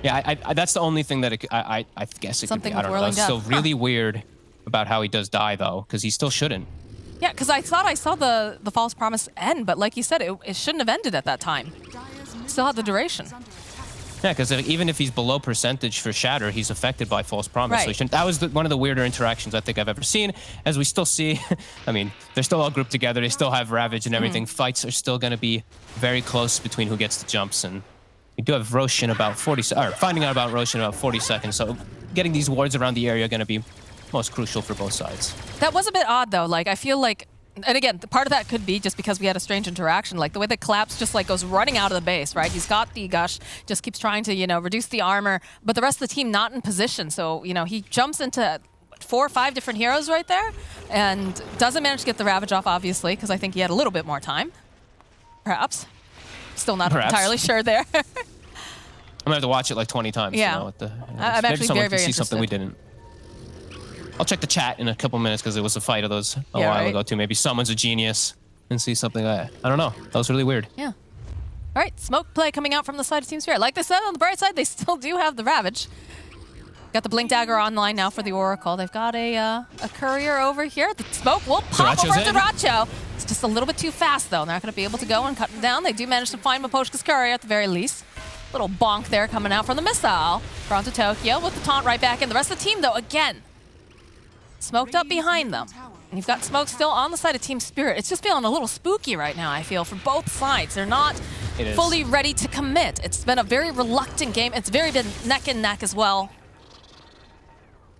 Yeah, that's the only thing that I guess it Something could be. I don't know. It's still really weird about how he does die, though, because he still shouldn't. Yeah, because I thought I saw the false promise end, but like you said, it shouldn't have ended at that time. Still had the duration. Yeah, because even if he's below percentage for Shatter, he's affected by false promise. Right. So he shouldn't. That was one of the weirder interactions I think I've ever seen. As we still see, I mean, they're still all grouped together. They still have Ravage and everything. Fights are still going to be very close between who gets the jumps. And we do have Roche in about 40 or finding out about Roche in about 40 seconds. So getting these wards around the area are going to be most crucial for both sides. That was a bit odd, though. Like, I feel like... And again, part of that could be just because we had a strange interaction, like the way that Collapse just like goes running out of the base, right? He's got the Gush, just keeps trying to, reduce the armor, but the rest of the team not in position. So, he jumps into 4 or 5 different heroes right there and doesn't manage to get the Ravage off, obviously, because I think he had a little bit more time. Perhaps. Still not entirely sure there. I'm gonna have to watch it like 20 times. Yeah. I'm actually very, very see something we didn't. I'll check the chat in a couple minutes because it was a fight of those a while ago too. Maybe someone's a genius and see something like that. I don't know. That was really weird. Yeah. All right, smoke play coming out from the side of Team Spirit. Like they said, on the bright side, they still do have the Ravage. Got the Blink Dagger online now for the Oracle. They've got a courier over here. The smoke will pop over to Duracho. It's just a little bit too fast, though. They're not going to be able to go and cut him down. They do manage to find Miposhka's courier at the very least. Little bonk there coming out from the missile. Toronto Tokyo with the taunt right back in. The rest of the team, though, again, smoked up behind them. And you've got smoke still on the side of Team Spirit. It's just feeling a little spooky right now, I feel, for both sides. They're not fully ready to commit. It's been a very reluctant game. It's been neck and neck as well.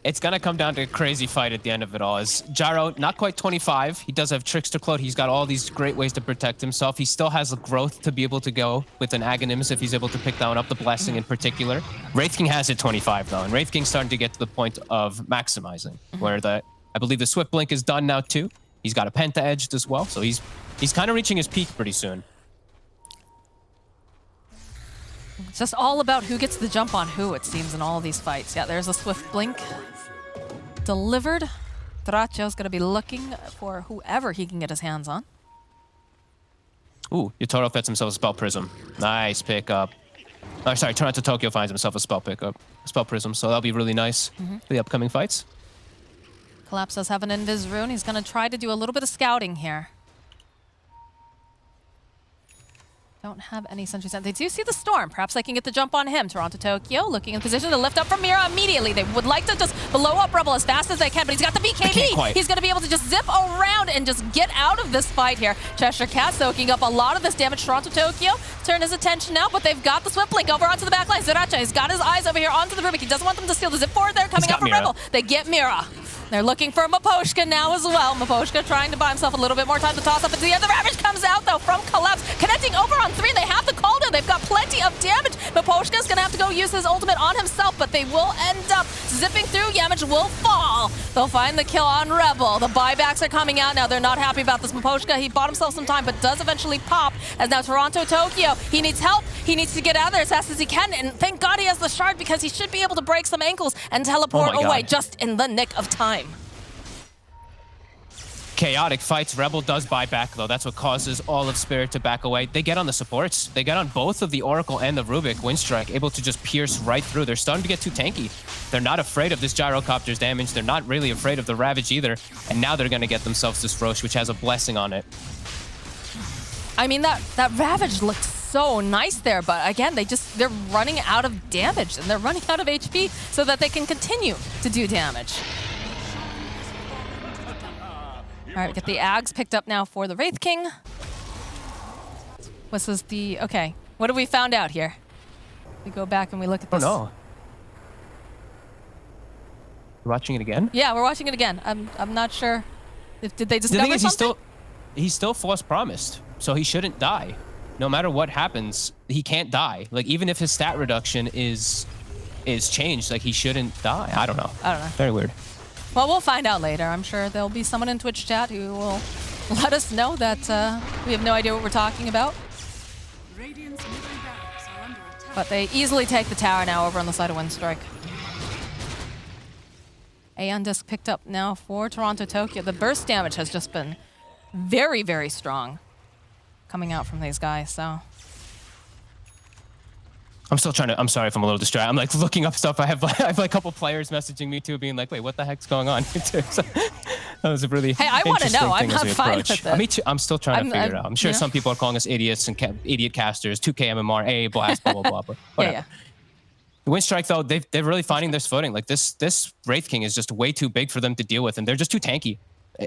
It's going to come down to a crazy fight at the end of it all. As Gyro, not quite 25. He does have Trickster Cloak. He's got all these great ways to protect himself. He still has the growth to be able to go with an Aghanim's if he's able to pick that one up, the Blessing in particular. Wraith King has it 25, though. And Wraith King's starting to get to the point of maximizing, where I believe the Swift Blink is done now, too. He's got a Penta edged as well. So he's kind of reaching his peak pretty soon. It's just all about who gets the jump on who, it seems, in all of these fights. Yeah, there's a Swift Blink delivered. Tracho's going to be looking for whoever he can get his hands on. Ooh, Yotaro gets himself a Spell Prism. Nice pickup. Oh, sorry, Toronto Tokyo finds himself a Spell pickup. Spell Prism, so that'll be really nice for the upcoming fights. Collapse does have an Invis rune. He's going to try to do a little bit of scouting here. Don't have any sentry set. They do see the storm. Perhaps they can get the jump on him. Toronto Tokyo looking in position to lift up from Mira immediately. They would like to just blow up Rebel as fast as they can, but he's got the BKB. He's going to be able to just zip around and just get out of this fight here. Cheshire Cat soaking up a lot of this damage. Toronto Tokyo turn his attention now, but they've got the Swift Blink over onto the back line. Zeracha has got his eyes over here onto the Rubik. He doesn't want them to steal the zip forward there coming out from Rebel. They get Mira. They're looking for Miposhka now as well. Miposhka trying to buy himself a little bit more time to toss up into the end. The Ravage comes out, though, from Collapse. Connecting over on 3. They have the call down. They've got plenty of damage. Miposhka's going to have to go use his ultimate on himself, but they will end up zipping through. Yamage will fall. They'll find the kill on Rebel. The buybacks are coming out now. They're not happy about this. Miposhka, he bought himself some time, but does eventually pop. As now Toronto Tokyo, he needs help. He needs to get out of there as fast as he can, and thank God he has the shard because he should be able to break some ankles and teleport away just in the nick of time. Chaotic fights. Rebel does buy back, though. That's what causes all of Spirit to back away. They get on the supports. They get on both of the Oracle and the Rubik. Winstrike able to just pierce right through. They're starting to get too tanky. They're not afraid of this Gyrocopter's damage. They're not really afraid of the Ravage either. And now they're going to get themselves this Roche, which has a Blessing on it. I mean, that Ravage looked so nice there, but again, they're running out of damage and they're running out of HP so that they can continue to do damage. All right, we get the Ags picked up now for the Wraith King. This is the... Okay, what have we found out here? We go back and we look at this. Oh, no. You're watching it again? Yeah, we're watching it again. I'm not sure. Did they discover something? The thing is, he's still Force Promised, so he shouldn't die. No matter what happens, he can't die. Like, even if his stat reduction is changed, like, he shouldn't die. I don't know. Very weird. Well, we'll find out later. I'm sure there'll be someone in Twitch chat who will let us know that we have no idea what we're talking about. But they easily take the tower now over on the side of Winstrike. Aeon Disc picked up now for Toronto Tokyo. The burst damage has just been very, very strong coming out from these guys, so... I'm still trying to... I'm sorry if I'm a little distracted. I'm like looking up stuff. I have like a couple players messaging me too, being like, "Wait, what the heck's going on?" So, that was a really I want to know. I'm not fine with it. Me too. I'm still trying to figure it out. I'm sure some people are calling us idiots and idiot casters. 2K MMR, A blast, blah blah blah. But whatever. Winstrike, though, they're really finding their footing. Like this Wraith King is just way too big for them to deal with, and they're just too tanky.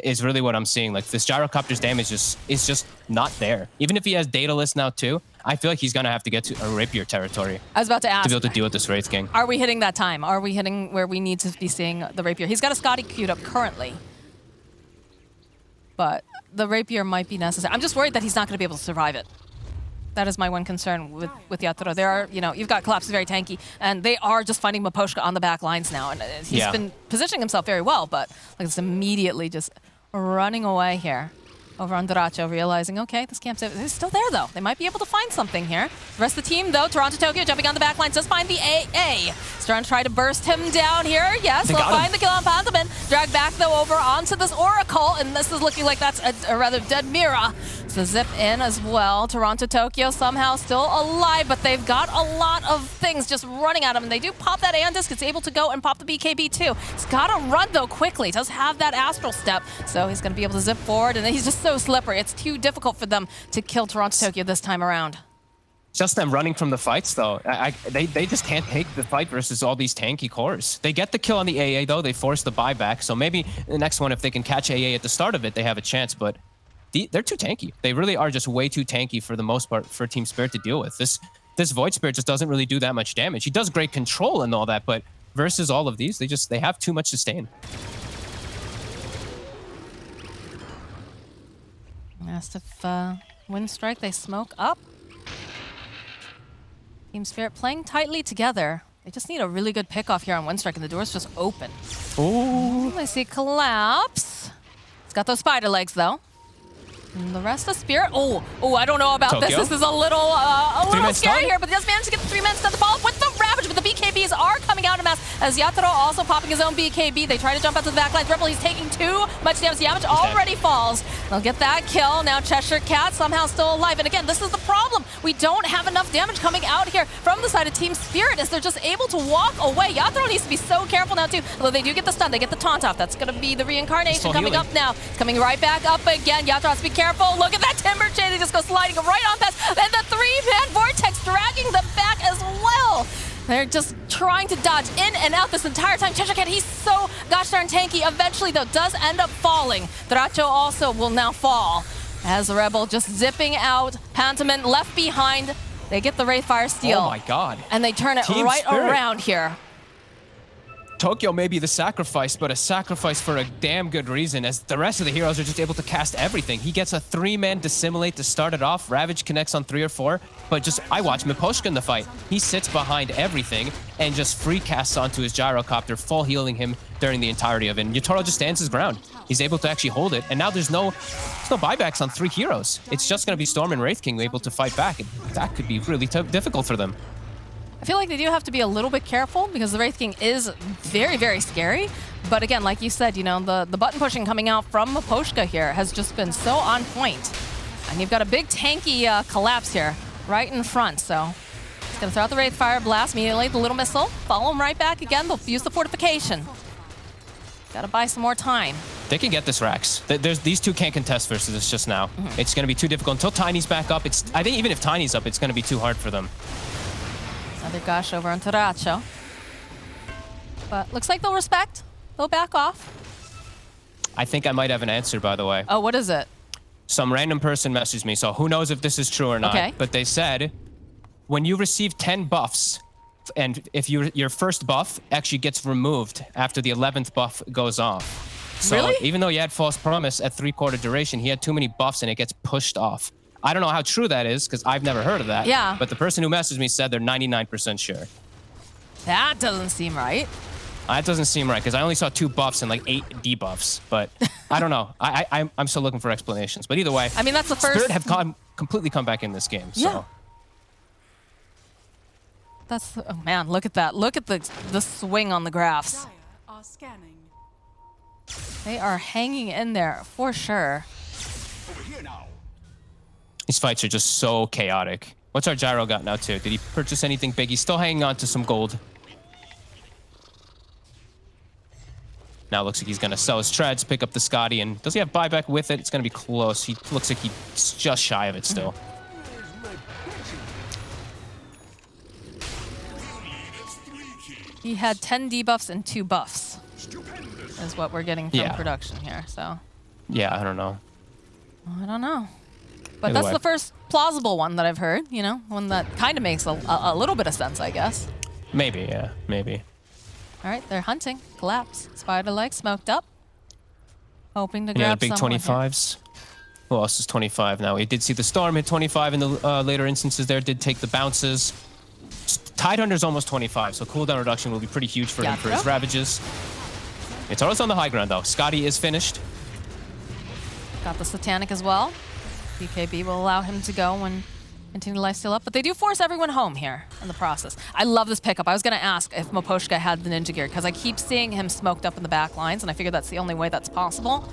Is really what I'm seeing. Like this Gyrocopter's damage is just not there. Even if he has Daedalus now too, I feel like he's gonna have to get to a Rapier territory. I was about to ask. To be able to deal with this Wraith King. Are we hitting that time? Are we hitting where we need to be seeing the Rapier? He's got a Scotty queued up currently, but the Rapier might be necessary. I'm just worried that he's not gonna be able to survive it. That is my one concern with Yatoro. There are, you've got Collapse very tanky, and they are just finding Miposhka on the back lines now, and he's been positioning himself very well, but like it's immediately just running away here. Over on Dota2, realizing, okay, this camp's still there, though. They might be able to find something here. The rest of the team, though, Toronto Tokyo jumping on the back lines, does find the AA. He's trying to burst him down here. Yes, they'll find the kill on Pantaman. dragged back though over onto this Oracle, and this is looking like that's a rather dead Mira. So zip in as well. Toronto Tokyo somehow still alive, but they've got a lot of things just running at them, and they do pop that Aeon Disc. It's able to go and pop the BKB too. He's got to run though quickly. He does have that Astral Step, so he's going to be able to zip forward, and he's just so slippery. It's too difficult for them to kill Toronto Tokyo this time around. Just them running from the fights, though. They just can't take the fight versus all these tanky cores. They get the kill on the AA, though. They force the buyback. So maybe the next one, if they can catch AA at the start of it, they have a chance. But they're too tanky. They really are just way too tanky for the most part for Team Spirit to deal with. This Void Spirit just doesn't really do that much damage. He does great control and all that, but versus all of these, they have too much sustain. Asked if Winstrike, they smoke up. Team Spirit playing tightly together. They just need a really good pick-off here on Winstrike, and the door's just open. Oh. I see collapse. It's got those spider legs, though. And the rest of Spirit. Oh, I don't know about Tokyo? this. This is a little scary here, but he does manage to get the 3-man stun to follow up with the Ravage, but the BKBs are coming out in mass as Yatoro also popping his own BKB. They try to jump out to the backline. Rebel, he's taking too much damage. Yamage already falls. They'll get that kill. Now Cheshire Cat somehow still alive. And again, this is the problem. We don't have enough damage coming out here from the side of Team Spirit as they're just able to walk away. Yatoro needs to be so careful now, too. Although they do get the stun, they get the taunt off. That's going to be the reincarnation coming up now. It's coming right back up again. Yatoro has to be careful. Look at that Timber Chain. They just go sliding right on past. And the 3-man Vortex dragging them back as well. They're just trying to dodge in and out this entire time. Cheshire Cat, he's so gosh darn tanky. Eventually, though, does end up falling. Dracho also will now fall as Rebel just zipping out. Pantomime left behind. They get the Wraithfire steal. Oh my god. And they turn it Team right Spirit. around here. Tokyo may be the sacrifice, but a sacrifice for a damn good reason, as the rest of the heroes are just able to cast everything. He gets a 3-man Dissimulate to start it off. Ravage connects on 3 or 4, but just, I watch Miposhka in the fight. He sits behind everything and just free casts onto his Gyrocopter, full healing him during the entirety of it. And Yatoro just stands his ground. He's able to actually hold it, and now there's no buybacks on 3 heroes. It's just going to be Storm and Wraith King able to fight back, and that could be really difficult for them. I feel like they do have to be a little bit careful because the Wraith King is very, very scary. But again, like you said, you know, the button pushing coming out from Miposhka here has just been so on point. And you've got a big tanky collapse here right in front. So he's going to throw out the Wraithfire, blast immediately, the little missile, follow him right back again. They'll use the fortification. Got to buy some more time. They can get this Rax. These two can't contest versus this just now. It's going to be too difficult until Tiny's back up. I think even if Tiny's up, it's going to be too hard for them. Another gush over on Taracho. But looks like they'll respect. They'll back off. I think I might have an answer, by the way. Oh, what is it? Some random person messaged me, so who knows if this is true or not. Okay. But they said, when you receive 10 buffs, and if your first buff actually gets removed after the 11th buff goes off. So Really? even though you had False Promise at 3/4 duration, he had too many buffs and it gets pushed off. I don't know how true that is, because I've never heard of that. Yeah. But the person who messaged me said they're 99% sure. That doesn't seem right. That doesn't seem right, because I only saw 2 buffs and like 8 debuffs. But I don't know. I'm still looking for explanations. But either way, I mean, that's the first. Spirit have completely come back in this game. So. Yeah. That's, oh man, look at that. Look at the swing on the graphs. Dire are scanning. They are hanging in there for sure. These fights are just so chaotic. What's our Gyro got now, too? Did he purchase anything big? He's still hanging on to some gold. Now looks like he's going to sell his treads, pick up the Scotty, and does he have buyback with it? It's going to be close. He looks like he's just shy of it still. He had 10 debuffs and 2 buffs, is what we're getting from Yeah. production here. So Yeah, I don't know. I don't know. But Either that's way. the first plausible one that I've heard, you know, one that kind of makes a little bit of sense, I guess. Maybe, yeah, maybe. All right, they're hunting. Collapse. Spider leg smoked up. Hoping to Yeah, grab big someone here. 25s. Who else is 25 now? We did see the Storm hit 25 in the later instances there, did take the bounces. Tidehunter's almost 25, so cooldown reduction will be pretty huge for him for his Yatoro. Ravages. It's always on the high ground, though. Scotty is finished. Got the Satanic as well. BKB will allow him to go when Continue lifesteal up, but they do force everyone home here in the process. I love this pickup. I was going to ask if Miposhka had the ninja gear because I keep seeing him smoked up in the back lines, and I figure that's the only way that's possible.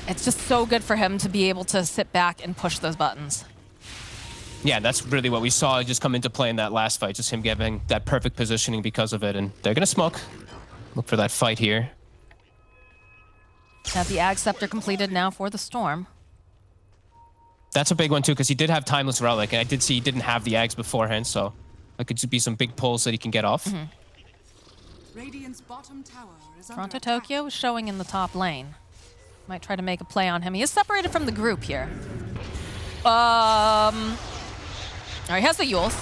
It's just so good for him to be able to sit back and push those buttons. Yeah, that's really what we saw just come into play in that last fight, just him getting that perfect positioning because of it, and they're going to smoke. Look for that fight here. Have the Ag Scepter completed now for the Storm. That's a big one, too, because he did have Timeless Relic, and I did see he didn't have the Ags beforehand, so that could be some big pulls that he can get off. Radiant's bottom tower is under Toronto attack. Tokyo is showing in the top lane. Might try to make a play on him. He is separated from the group here. All right, he has the Yules.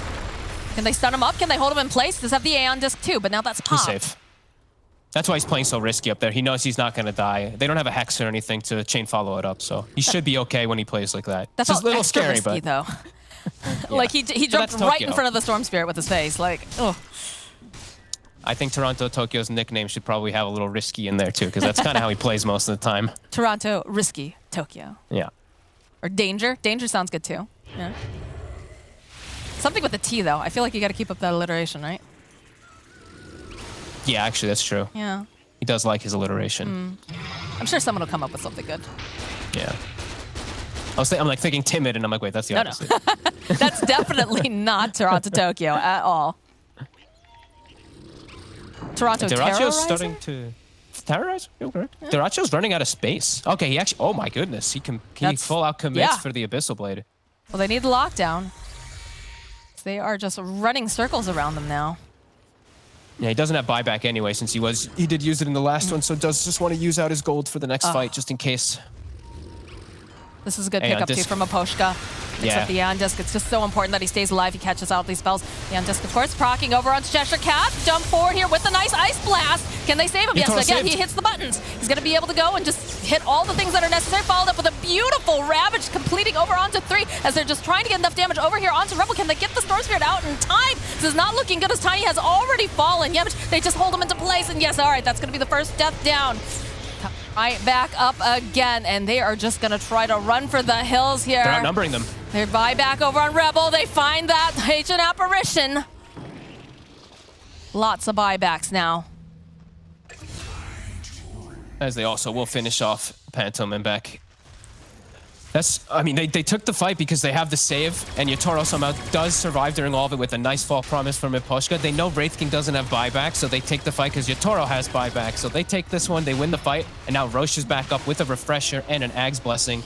Can they stun him up? Can they hold him in place? Does have the Aeon Disc too, but now that's popped. He's safe. That's why he's playing so risky up there. He knows he's not going to die. They don't have a Hex or anything to chain follow it up, so he should be okay when he plays like that. That's It's a little extra scary, risky, but though. Like he jumped that's right in Tokyo. front of the Storm Spirit with his face. Like, oh. I think Toronto Tokyo's nickname should probably have a little risky in there too, because that's kind of how he plays most of the time. Toronto, risky, Tokyo. Yeah. Or danger. Danger sounds good too. Yeah. Something with a T though. I feel like you got to keep up that alliteration, right? Yeah, actually, that's true. Yeah. He does like his alliteration. I'm sure someone will come up with something good. Yeah. I'm like thinking timid, and I'm like, wait, that's the opposite. That's definitely not Toronto Tokyo at all. Toronto Deraccio's Terrorizer? starting to terrorize. You're correct. Yeah. Deraccio's running out of space. Okay, he actually. Oh my goodness, he That's- full out commits yeah. for the Abyssal Blade. Well, they need the lockdown. They are just running circles around them now. Yeah, he doesn't have buyback anyway, since he did use it in the last one, so does just want to use out his gold for the next fight, just in case. This is a good Aeon pickup too Disc. from Miposhka. Yeah. Except the Aeon Disc, it's just so important that he stays alive. He catches out these spells. The Aeon Disc, of course, proccing over onto Cheshire Cat. Jump forward here with a nice Ice Blast. Can they save him? Yes, Yatoro again, saved. he hits the buttons. He's going to be able to go and just hit all the things that are necessary. Followed up with a beautiful Ravage, completing over onto 3 as they're just trying to get enough damage over here onto Rebel. Can they get the Storm Spirit out in time? This is not looking good as Tiny has already fallen. Yep, they just hold him into place. And yes, all right, that's going to be the first death down. Right back up again, and they are just gonna try to run for the hills here. They're outnumbering them. They buy back over on Rebel. They find that ancient apparition. Lots of buybacks now. As they also will finish off Pantom and Beck. I mean, they took the fight because they have the save, and Yatoro somehow does survive during all of it with a nice fall promise from Miposhka. They know Wraith King doesn't have buyback, so they take the fight because Yatoro has buyback. So they take this one, they win the fight, and now Roche is back up with a Refresher and an Ag's Blessing.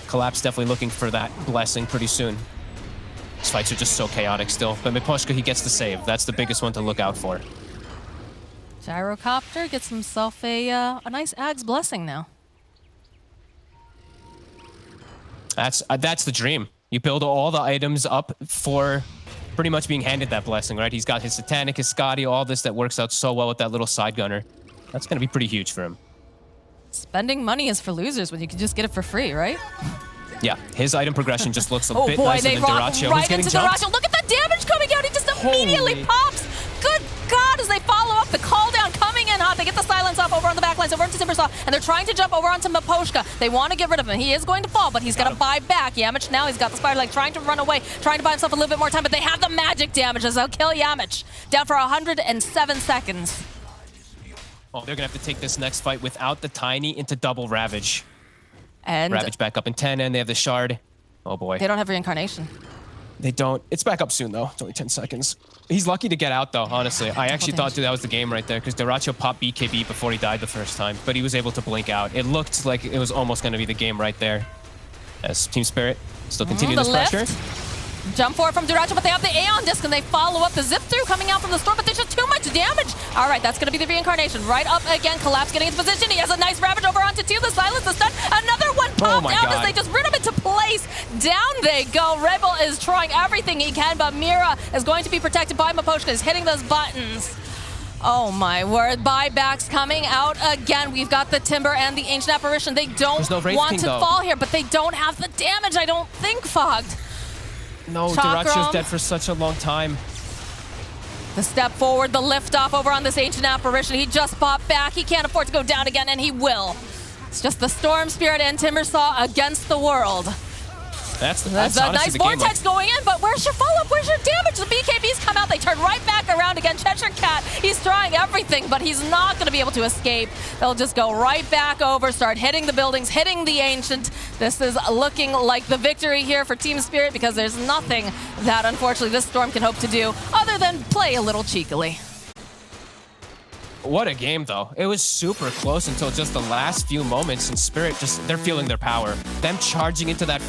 Collapse definitely looking for that blessing pretty soon. These fights are just so chaotic still, but Miposhka, he gets the save. That's the biggest one to look out for. Gyrocopter gets himself a nice Ag's Blessing now. That's the dream. You build all the items up for pretty much being handed that blessing, right? He's got his Satanic, his Scotty, all this that works out so well with that little side gunner. That's going to be pretty huge for him. Spending money is for losers when you can just get it for free, right? Yeah, his item progression just looks a Oh bit boy, nicer they than rock Deraccio's. right He's getting into jumped. Deraccio's. Look at the damage coming out. He just immediately Holy. pops. Good God, as they follow up, the call down coming in hot. They get the silence off over on the backlines, over into Timbersaw, and they're trying to jump over onto Miposhka. They want to get rid of him. He is going to fall, but he's going to buy back. Yamich now, he's got the spider leg, trying to run away, trying to buy himself a little bit more time, but they have the magic damage as they'll kill Yamich. Down for 107 seconds. Oh, they're going to have to take this next fight without the Tiny into double Ravage. And Ravage back up in 10, and they have the Shard. Oh boy. they don't have reincarnation. They don't. It's back up soon, though. It's only 10 seconds. He's lucky to get out, though, honestly. I actually thought that was the game right there, because Deraccio popped BKB before he died the first time, but he was able to blink out. It looked like it was almost going to be the game right there. As Team Spirit still continue the this lift. pressure. Jump forward from Deraccio, but they have the Aeon Disc, and they follow up the zip through coming out from the storm, but there's just too much damage. All right, that's going to be the reincarnation. Right up again, Collapse getting into position. He has a nice Ravage over onto 2, the silence, the stun. Another one popped my out God. as they just bring him into place. Down they go. Rebel is trying everything he can, but Mira is going to be protected by Miposhka. He's hitting those buttons. Oh my word, buybacks coming out again. We've got the Timber and the Ancient Apparition. They don't There's no Wraith want King, to though. fall here, but they don't have the damage, I don't think, Fogged. No, Chakram. Deraccio's dead for such a long time. The step forward, the lift off over on this Ancient Apparition. He just popped back. He can't afford to go down again, and he will. It's just the Storm Spirit and Timbersaw against the world. That's That's a honestly nice the game. vortex going in, but where's your follow-up? Where's your damage? The BKBs come out, they turn right back around again. Cheshire Cat, he's trying everything, but he's not going to be able to escape. They'll just go right back over, start hitting the buildings, hitting the Ancient. This is looking like the victory here for Team Spirit because there's nothing that, unfortunately, this Storm can hope to do other than play a little cheekily. What a game, though. It was super close until just the last few moments, and Spirit they're feeling their power. Them charging into that